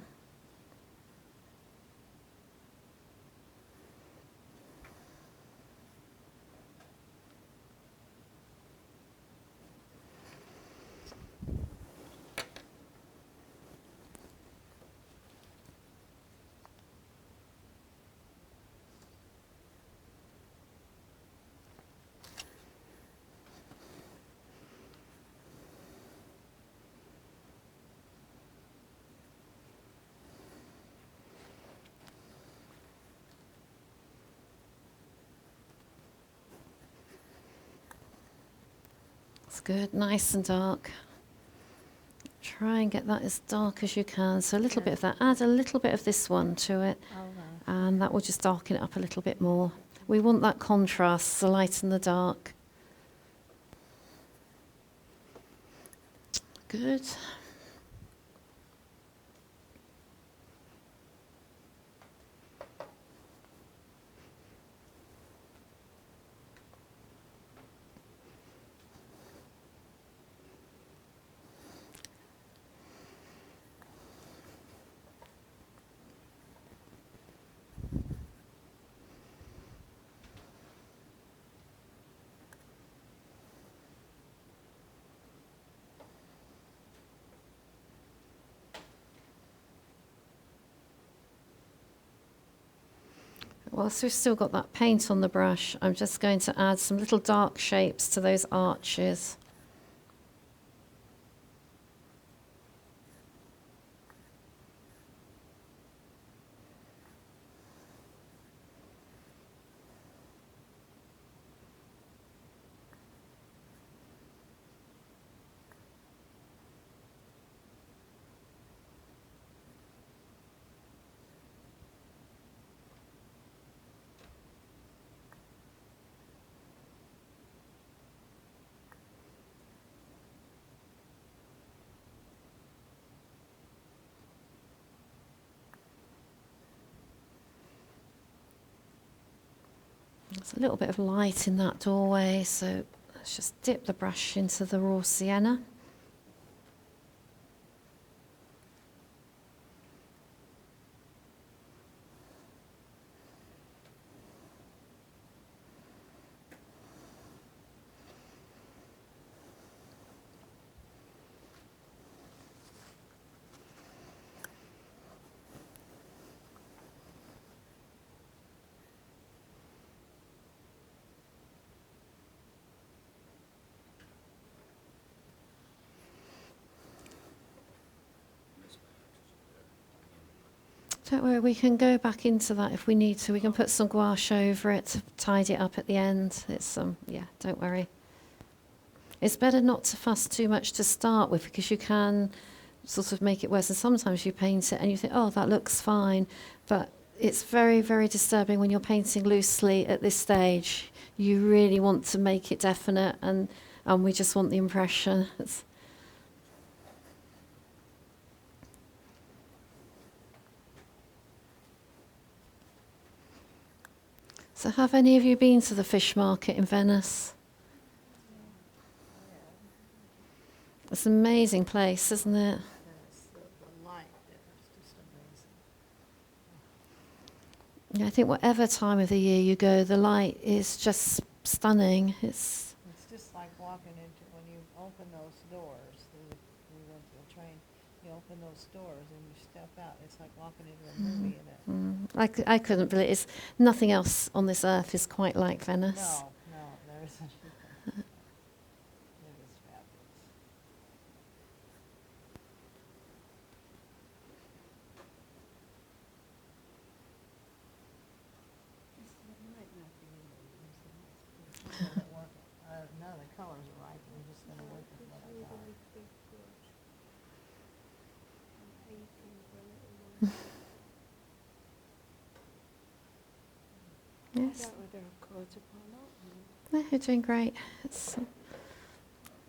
A: That's good, nice and dark. Try and get that as dark as you can. So a little bit of that. Add a little bit of this one to it. And that will just darken it up a little bit more. We want that contrast, the light and the dark. Good. Whilst we've still got that paint on the brush, I'm just going to add some little dark shapes to those arches. There's a little bit of light in that doorway, so let's just dip the brush into the raw sienna. Don't worry, we can go back into that if we need to. We can put some gouache over it to tidy it up at the end. It's yeah, don't worry. It's better not to fuss too much to start with because you can sort of make it worse. And sometimes you paint it and you think, oh, that looks fine. But it's very, very disturbing when you're painting loosely at this stage. You really want to make it definite, and we just want the impression. So have any of you been to the fish market in Venice? It's an amazing place, isn't it?
D: Yes, the light there is just amazing.
A: Yeah, I think whatever time of the year you go, the light is just stunning.
D: It's just like walking into, when you open those doors, we went to the train, you open those doors and you step out, it's like walking into a movie in it.
A: I couldn't believe it. It's, nothing else on this earth is quite like Venice.
D: No, there isn't. It is fabulous. No, the colors are right, we're just gonna work with what I got.
A: Yes.
F: That would have caught upon
A: No, you're doing great.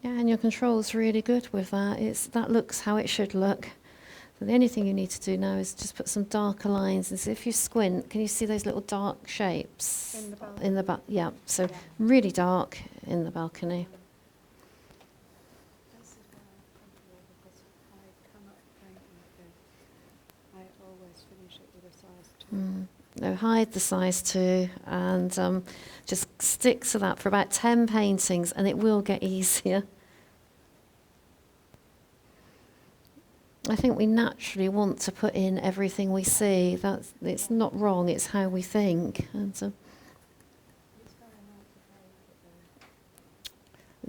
A: Yeah, and your control's really good with that. That looks how it should look. So the only thing you need to do now is just put some darker lines. And so if you squint, can you see those little dark shapes?
F: In the balcony.
A: In the yeah, so
F: Yeah.
A: really dark in the balcony.
F: This is why I'm comfortable because I cannot paint like this. I always finish it with a size 2.
A: No, hide the size 2 and just stick to that for about 10 paintings and it will get easier. I think we naturally want to put in everything we see. It's not wrong, it's how we think. And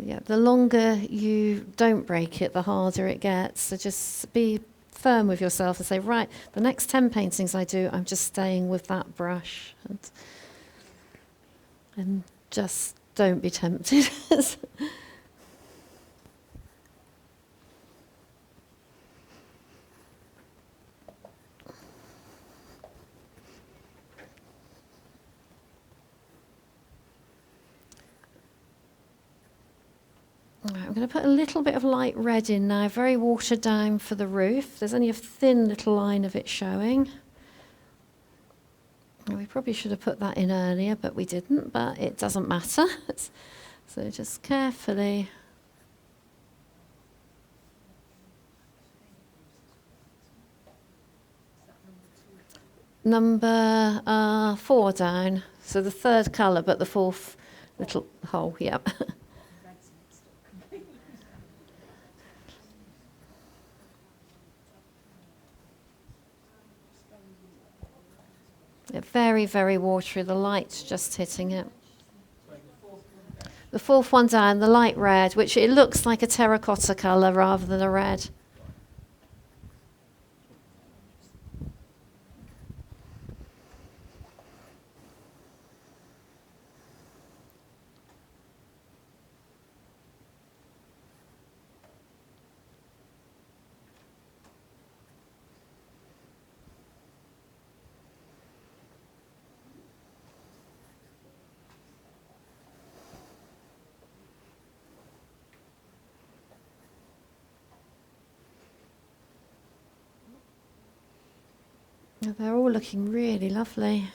A: yeah, the longer you don't break it, the harder it gets. So just be firm with yourself and say, right, the next 10 paintings I do, I'm just staying with that brush. And just don't be tempted. Right, I'm going to put a little bit of light red in now, very watered down for the roof. There's only a thin little line of it showing. Well, we probably should have put that in earlier, but we didn't, but it doesn't matter. So just carefully. Number 4 down, so the 3rd colour, but the 4th little hole, yep. Very, very watery. The light's just hitting it. The 4th one down, the light red, which it looks like a terracotta colour rather than a red. They're all looking really lovely.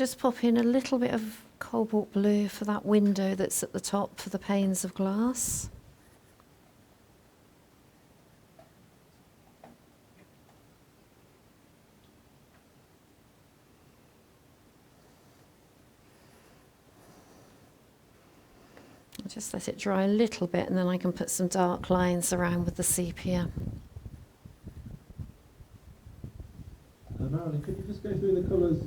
A: just pop in a little bit of cobalt blue for that window that's at the top for the panes of glass. Just let it dry a little bit, and then I can put some dark lines around with the sepia.
E: Marilyn, could you just go through the colours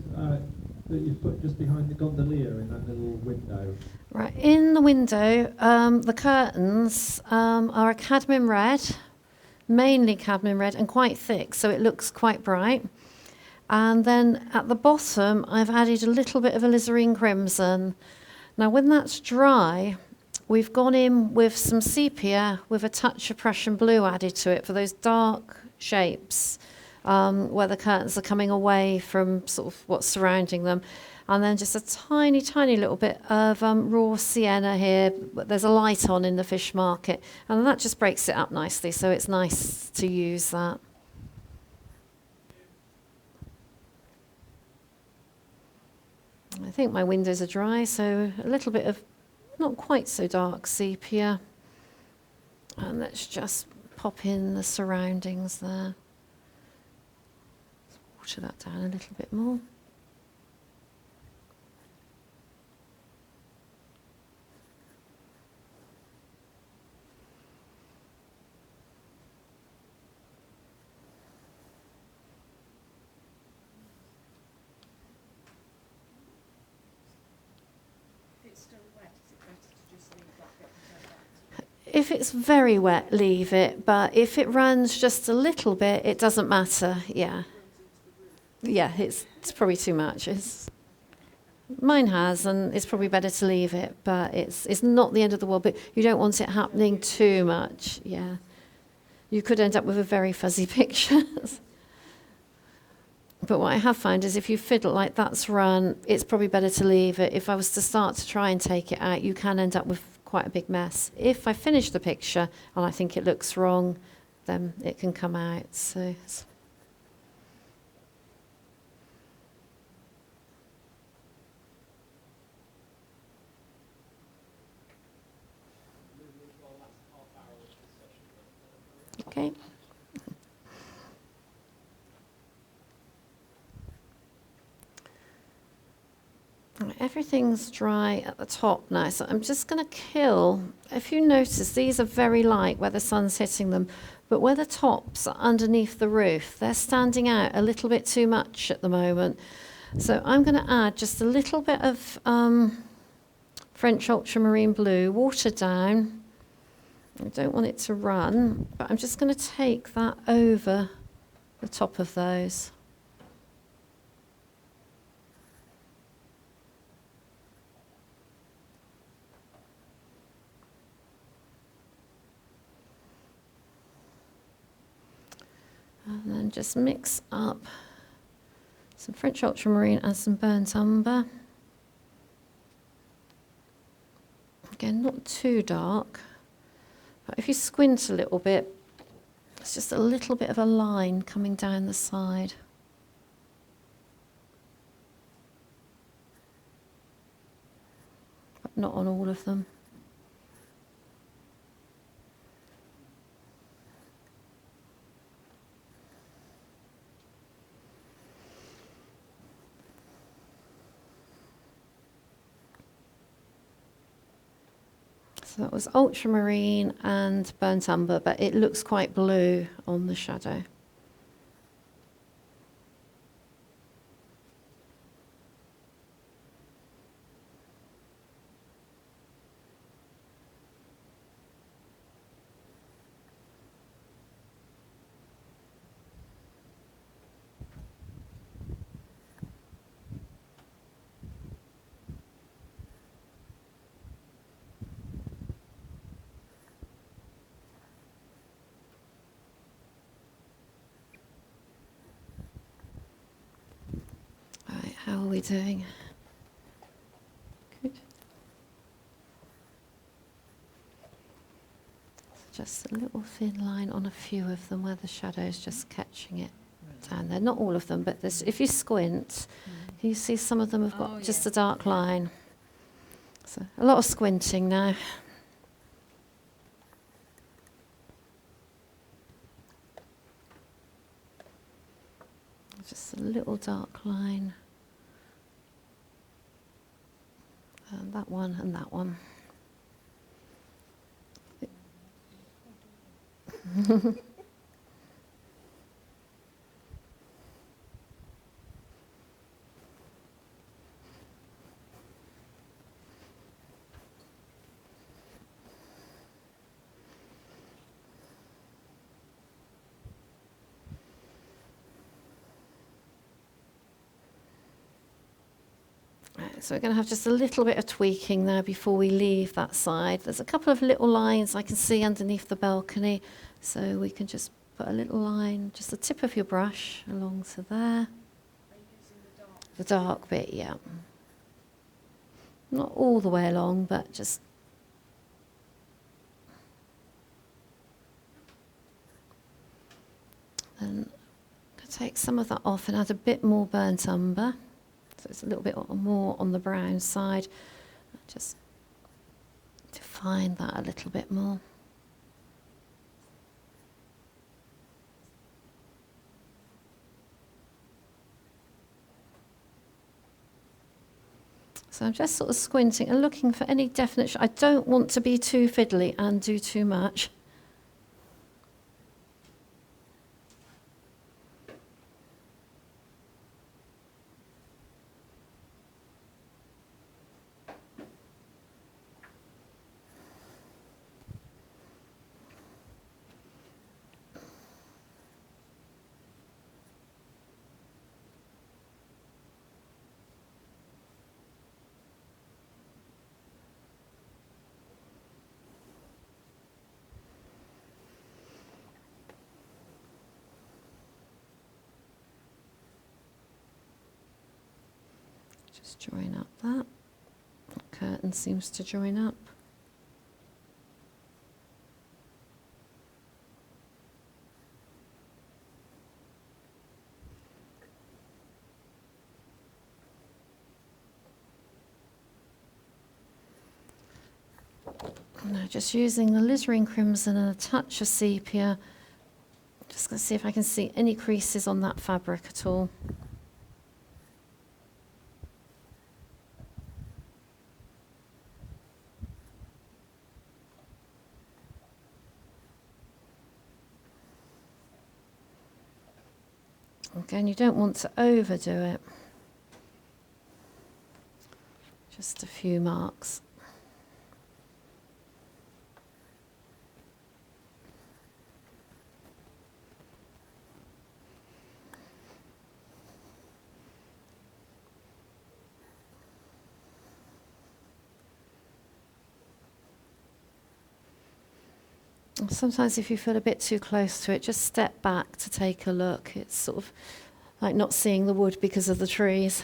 E: that you've put just behind the gondolier in that little window?
A: Right, in the window, the curtains are a cadmium red, mainly cadmium red, and quite thick, so it looks quite bright. And then at the bottom, I've added a little bit of alizarin crimson. Now, when that's dry, we've gone in with some sepia with a touch of Prussian blue added to it for those dark shapes where the curtains are coming away from sort of what's surrounding them. And then just a tiny, tiny little bit of raw sienna here. There's a light on in the fish market, and that just breaks it up nicely, so it's nice to use that. I think my windows are dry, so a little bit of not quite so dark sepia. And let's just pop in the surroundings there. Let's water that down a little bit more. If it's very wet, leave it, but if it runs just a little bit, it doesn't matter, yeah. Yeah, it's probably too much. Mine has, and it's probably better to leave it, but it's not the end of the world, but you don't want it happening too much, yeah. You could end up with a very fuzzy picture. But what I have found is if you fiddle like that's run, it's probably better to leave it. If I was to start to try and take it out, you can end up with quite a big mess. If I finish the picture and I think it looks wrong, then it can come out. So okay. Everything's dry at the top now, so I'm just going to kill. If you notice, these are very light where the sun's hitting them, but where the tops are underneath the roof, they're standing out a little bit too much at the moment. So I'm going to add just a little bit of French ultramarine blue, watered down. I don't want it to run, but I'm just going to take that over the top of those. And then just mix up some French ultramarine and some burnt umber. Again, not too dark, but if you squint a little bit, it's just a little bit of a line coming down the side. But not on all of them. So that was ultramarine and burnt umber, but it looks quite blue on the shadow. How are we doing? Good. Just a little thin line on a few of them where the shadow's just catching it down there. Not all of them, but if you squint, You see some of them have got
D: Oh,
A: just
D: yeah.
A: a dark line. So a lot of squinting now. Just a little dark line. And that one and that one. Right, so we're going to have just a little bit of tweaking there before we leave that side. There's a couple of little lines I can see underneath the balcony, so we can just put a little line, just the tip of your brush along to there. The dark bit, yeah. Not all the way along, but just. And take some of that off and add a bit more burnt umber. So it's a little bit more on the brown side. Just define that a little bit more. So I'm just sort of squinting and looking for any definite. I don't want to be too fiddly and do too much. Just join up that. The curtain seems to join up. Now just using the alizarin crimson and a touch of sepia, just going to see if I can see any creases on that fabric at all. Again, you don't want to overdo it. Just a few marks. Sometimes if you feel a bit too close to it, just step back to take a look. It's sort of like not seeing the wood because of the trees.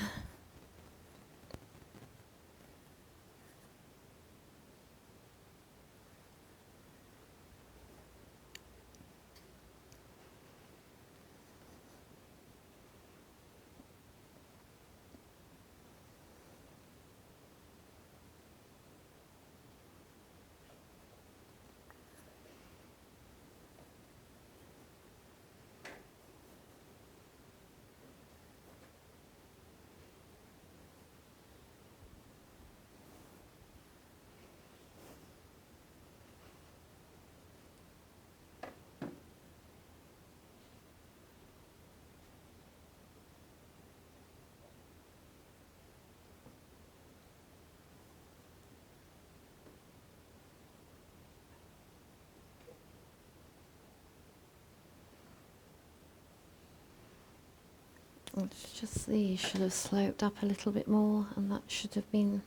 A: It's just these should have sloped up a little bit more, and that should have been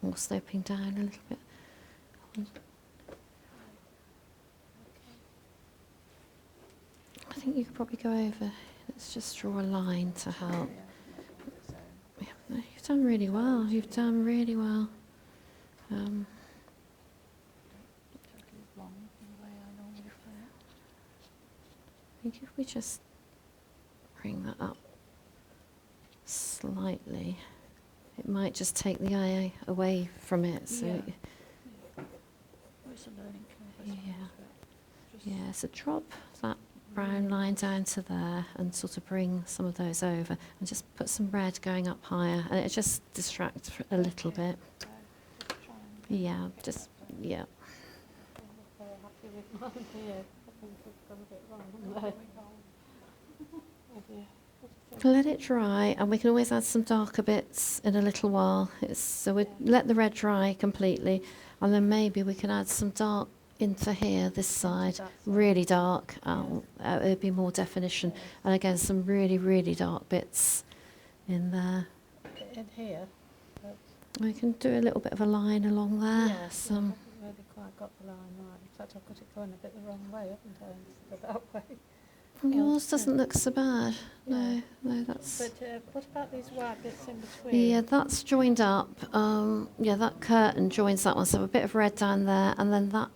A: more sloping down a little bit. I think you could probably go over. Let's just draw a line to help. Yeah, no, you've done really well. You've done really well. I think if we just bring that up slightly. It might just take the eye away from it. So
C: Yeah. It's a learning curve, I
A: Yeah.
C: suppose, but just
A: yeah, so drop that brown line down to there and sort of bring some of those over and just put some red going up higher, and it just distracts a little bit.
C: just try and
A: Yeah, just, yeah.
C: I'm not very happy with mine here. I think we've gone a bit wrong there. Oh dear. What do you think?
A: Let it dry, and we can always add some darker bits in a little while. So we let the red dry completely, and then maybe we can add some dark into here, this side,
C: that side.
A: really dark. It'd be more definition, and again some really, really dark bits in there.
C: In here, but
A: We can do a little bit of a line along there.
C: yeah, I
A: Some,
C: haven't really quite got the line right. In fact, I've got it going a bit the wrong way, haven't I, instead of that way.
A: yours doesn't look so bad.
C: Yeah.
A: No, that's.
C: But what about these white bits in between?
A: Yeah, that's joined up. Yeah, that curtain joins that one, so a bit of red down there, and then that,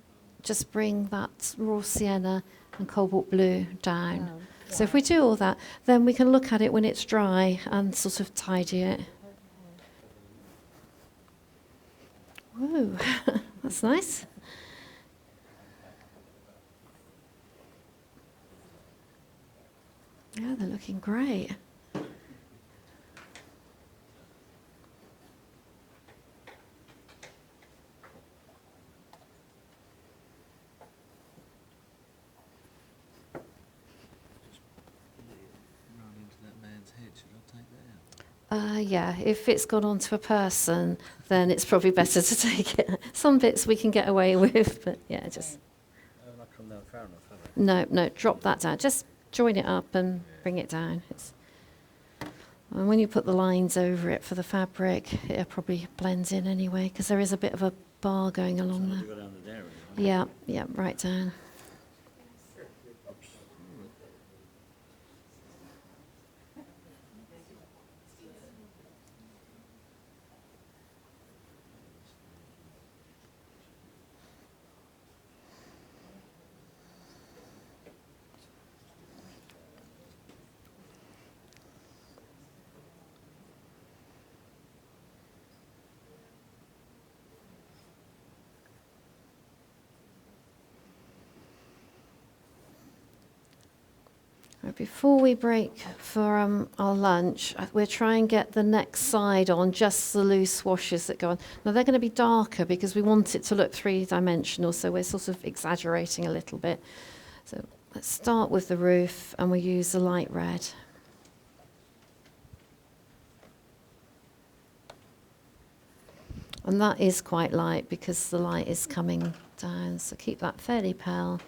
A: just bring that raw sienna and cobalt blue down. So if we do all that, then we can look at it when it's dry and sort of tidy it. Whoa, that's nice. Yeah, they're looking great.
G: Run into that man's head. Should I take that out?
A: Yeah, if it's gone onto a person, then it's probably better to take it. Some bits we can get away with, but yeah, just
B: Not come down far enough, have
A: no, drop that down. Just join it up and bring it down. And when you put the lines over it for the fabric, it'll probably blend in anyway, because there is a bit of a bar going along
B: you
A: there.
B: go down the dairy.
A: Yeah, right down. Right, before we break for our lunch, we'll try and get the next side on, just the loose washes that go on. Now they're going to be darker because we want it to look three-dimensional, so we're sort of exaggerating a little bit. So let's start with the roof, and we'll use the light red. And that is quite light because the light is coming down, so keep that fairly pale.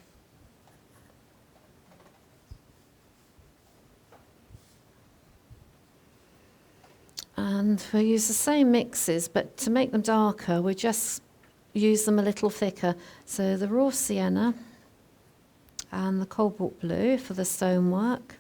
A: And we'll use the same mixes, but to make them darker, we just use them a little thicker. So the raw sienna and the cobalt blue for the stonework.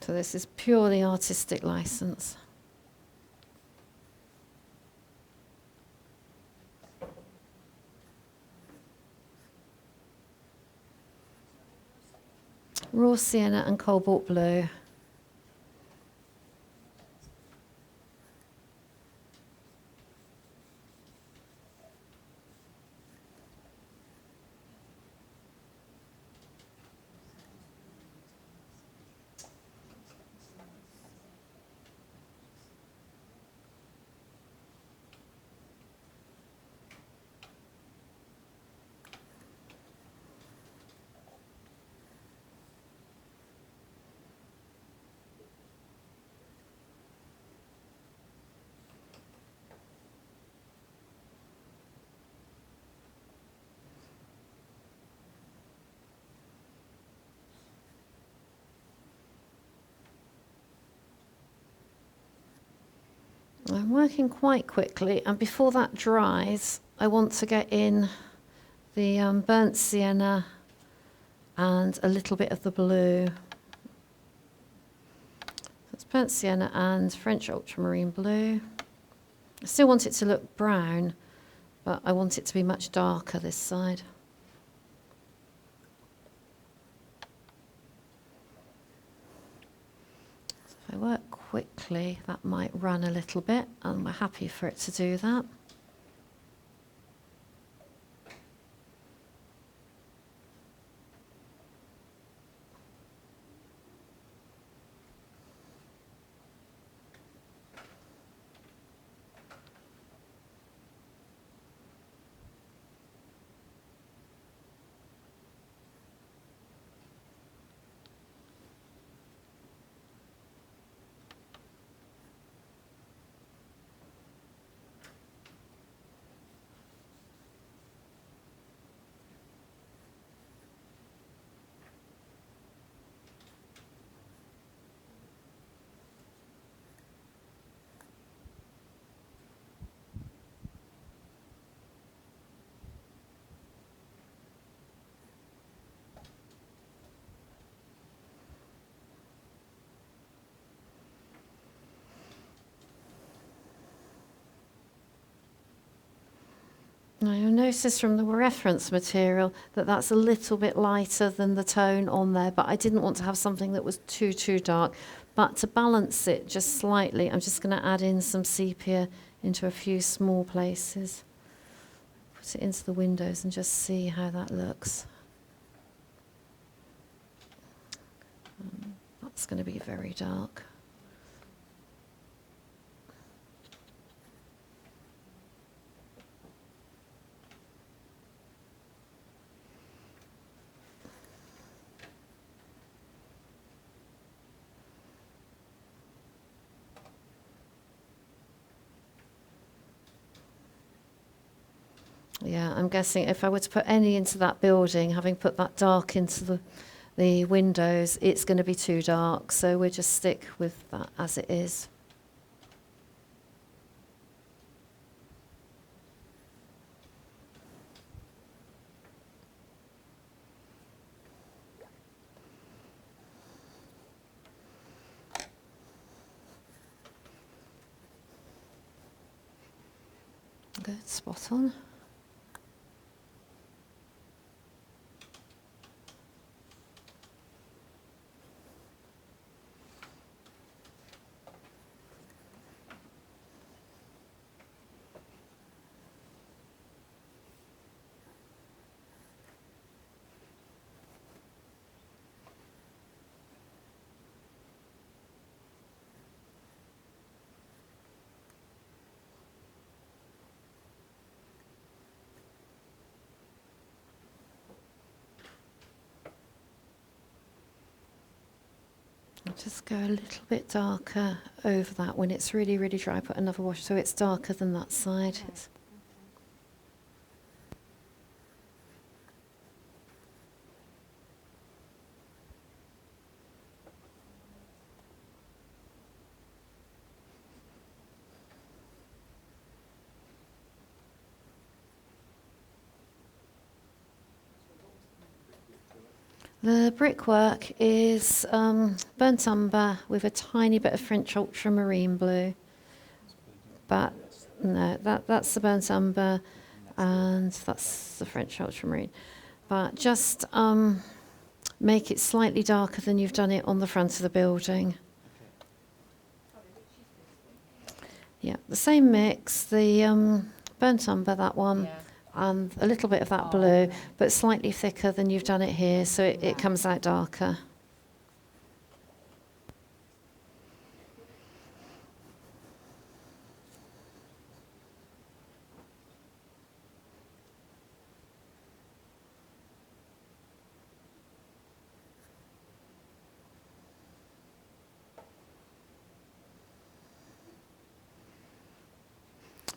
A: So this is purely artistic license. Raw sienna and cobalt blue. I'm working quite quickly, and before that dries, I want to get in the burnt sienna and a little bit of the blue. Let's burnt sienna and French ultramarine blue. I still want it to look brown, but I want it to be much darker this side. So if I work quickly, that might run a little bit, and we're happy for it to do that. Now you'll notice from the reference material that that's a little bit lighter than the tone on there, but I didn't want to have something that was too dark. But to balance it just slightly, I'm just going to add in some sepia into a few small places. Put it into the windows and just see how that looks. That's going to be very dark. Yeah, I'm guessing if I were to put any into that building, having put that dark into the windows, it's going to be too dark. So we'll just stick with that as it is. Good, spot on. I'll just go a little bit darker over that when it's really dry. Put another wash so it's darker than that side. It's The brickwork is burnt umber with a tiny bit of French ultramarine blue. But no, that's the burnt umber and that's the French ultramarine. But just make it slightly darker than you've done it on the front of the building. Yeah, the same mix, the burnt umber, that one.
D: Yeah.
A: And a little bit of that blue, but slightly thicker than you've done it here, so it comes out darker.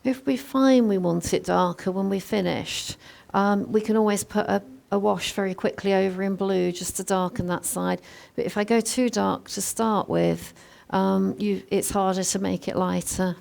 A: If we find we want it darker when we're finished, we can always put a wash very quickly over in blue just to darken that side. But if I go too dark to start with, it's harder to make it lighter.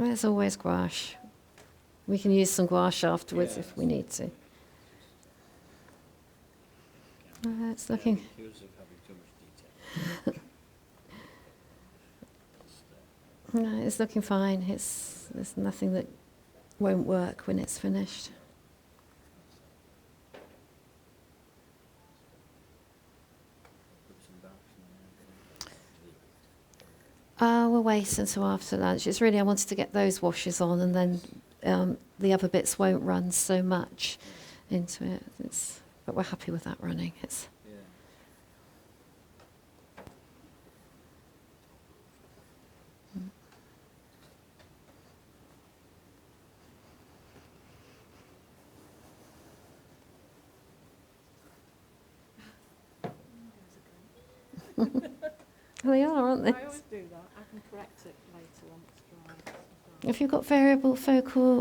A: There's always gouache. We can use some gouache afterwards
B: Yeah,
A: if we need to. It's
B: Yeah,
A: looking.
B: accused of having too much detail.
A: No, it's looking fine. There's nothing that won't work when it's finished.
B: Put some darks in there.
A: We'll wait until after lunch. It's really, I wanted to get those washes on, and then the other bits won't run so much into it. But we're happy with that running. It's
B: Yeah.
A: they are, aren't they?
F: I always do that. I can correct it later when it's dry.
A: If you've got variable focal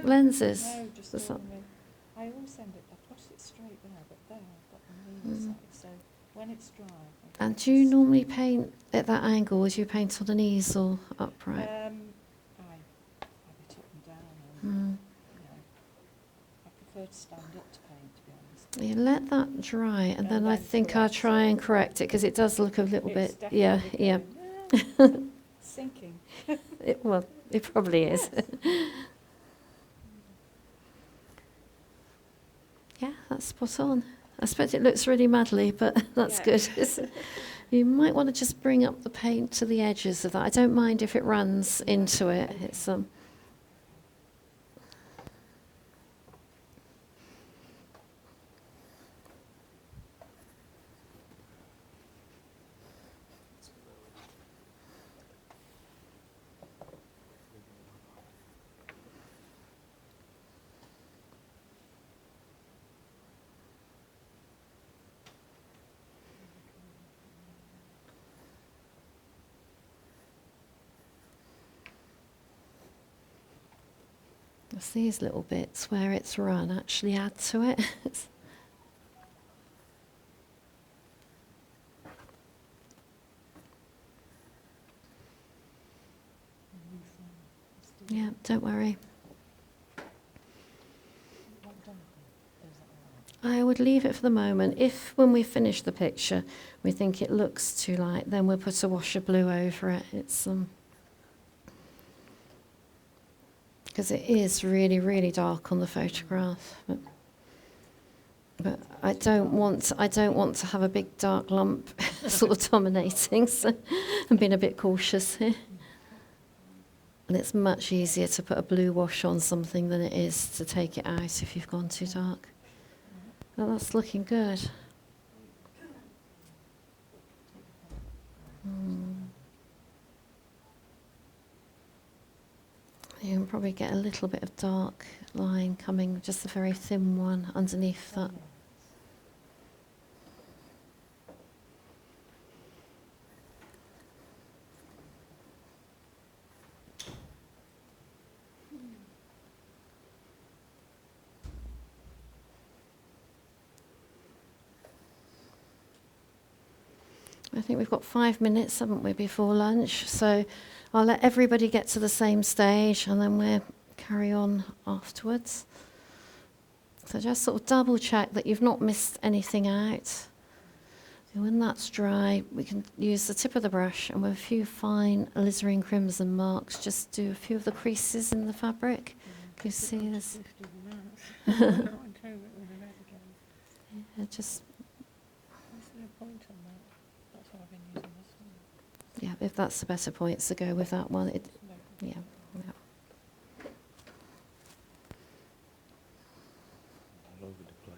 A: lenses,
F: No, just
A: that's not-
F: ordinary. I always send it. I put it straight there, but there I've got the lever side. So when it's dry. I
A: and
F: can
A: do you
F: just-
A: normally paint at that angle, or do you paint on an easel upright?
F: I have it up and down. And,
A: Mm.
F: you know, I prefer to stand up to paint, to be honest.
A: You let that dry, and
F: And
A: then I
F: then
A: think I'll
F: correct
A: try
F: it.
A: and correct it, because it does look a little
F: It's
A: bit, yeah,
F: definitely
A: yeah.
F: going, sinking.
A: Well, it probably is. Yeah, that's spot on. I suppose it looks really muddly, but that's
F: Yeah.
A: good. You might want to just bring up the paint to the edges of that. I don't mind if it runs into it. It's it's these little bits where it's run actually add to it. Yeah, don't worry. I would leave it for the moment. If, when we finish the picture, we think it looks too light, then we'll put a wash of blue over it. It's because it is really, really dark on the photograph. But I don't want to have a big dark lump sort of dominating. So I'm being a bit cautious here. And it's much easier to put a blue wash on something than it is to take it out if you've gone too dark. Well, that's looking good. You can probably get a little bit of dark line coming, just a very thin one underneath that. I think we've got 5 minutes, haven't we, before lunch? So I'll let everybody get to the same stage and then we'll carry on afterwards. So just sort of double check that you've not missed anything out. And when that's dry, we can use the tip of the brush and with a few fine alizarin crimson marks, just do a few of the creases in the fabric. Can you see this? Yeah, just, yeah, if that's the better points to go with that one. Yeah.
B: All over the place.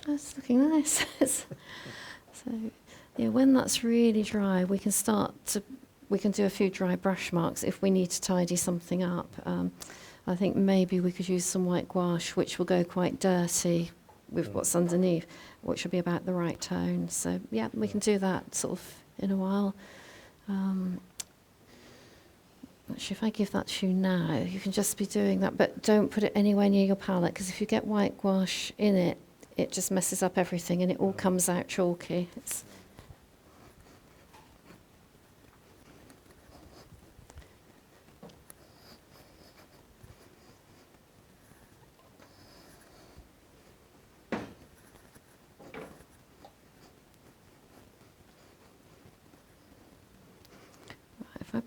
A: That's looking nice. So, yeah, when that's really dry, we can do a few dry brush marks if we need to tidy something up. I think maybe we could use some white gouache, which will go quite dirty with what's underneath, which will be about the right tone. So, yeah, we can do that sort of in a while. Actually, if I give that to you now, you can just be doing that, but don't put it anywhere near your palette, because if you get white gouache in it, it just messes up everything and it all comes out chalky.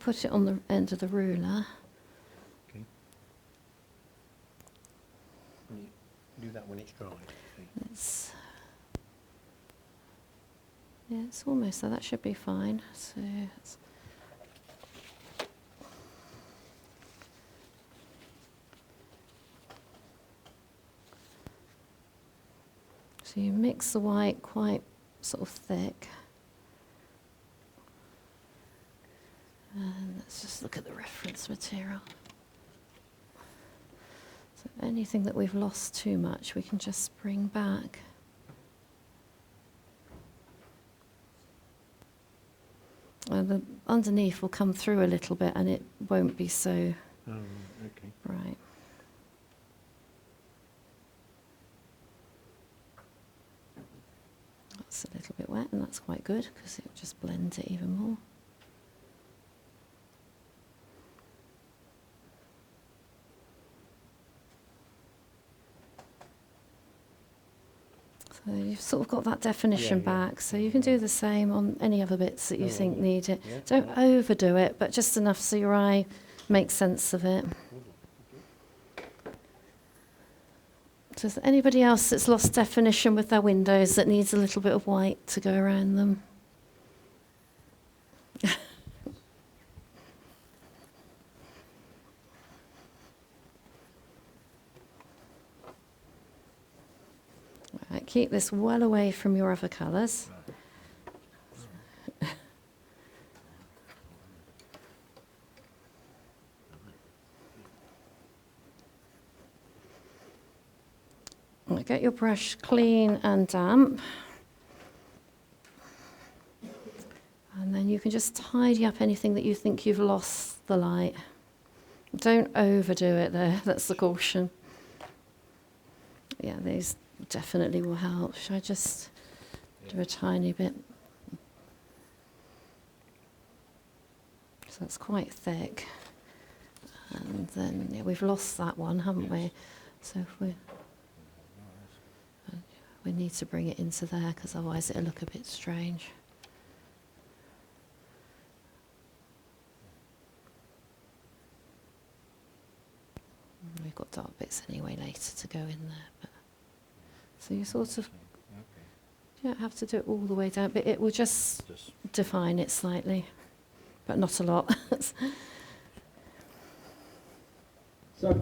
A: put it on the end of the ruler.
B: Okay. And you do that when it's dry.
A: It's, yeah, it's almost there. That should be fine. So you mix the white quite sort of thick. And let's just look at the reference material. So anything that we've lost too much, we can just bring back. The underneath will come through a little bit and it won't be so
B: Oh, okay.
A: bright. That's a little bit wet and that's quite good because it will just blend it even more. So you've sort of got that definition back, so you can do the same on any other bits that you think need it.
B: Yeah.
A: Don't overdo it, but just enough so your eye makes sense of it. So is there anybody else that's lost definition with their windows that needs a little bit of white to go around them? Right, keep this well away from your other colours. Get your brush clean and damp. And then you can just tidy up anything that you think you've lost the light. Don't overdo it there, that's the caution. Yeah, these definitely will help. Should I just do a tiny bit? So that's quite thick. And then yeah, we've lost that one, haven't we? So if we need to bring it into there because otherwise it'll look a bit strange. We've got dark bits anyway later to go in there. But so you sort of, you don't have to do it all the way down, but it will just define it slightly, but not a lot.
E: So,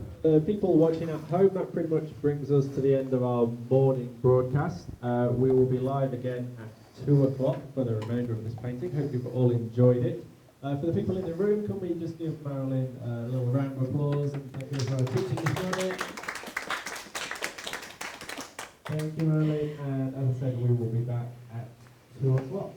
E: people watching at home, that pretty much brings us to the end of our morning broadcast. We will be live again at 2 o'clock for the remainder of this painting. Hope you've all enjoyed it. For the people in the room, can we just give Marilyn a little round of applause and thank you for teaching this morning. Thank you, Marilyn. And as I said, we will be back at 2 o'clock.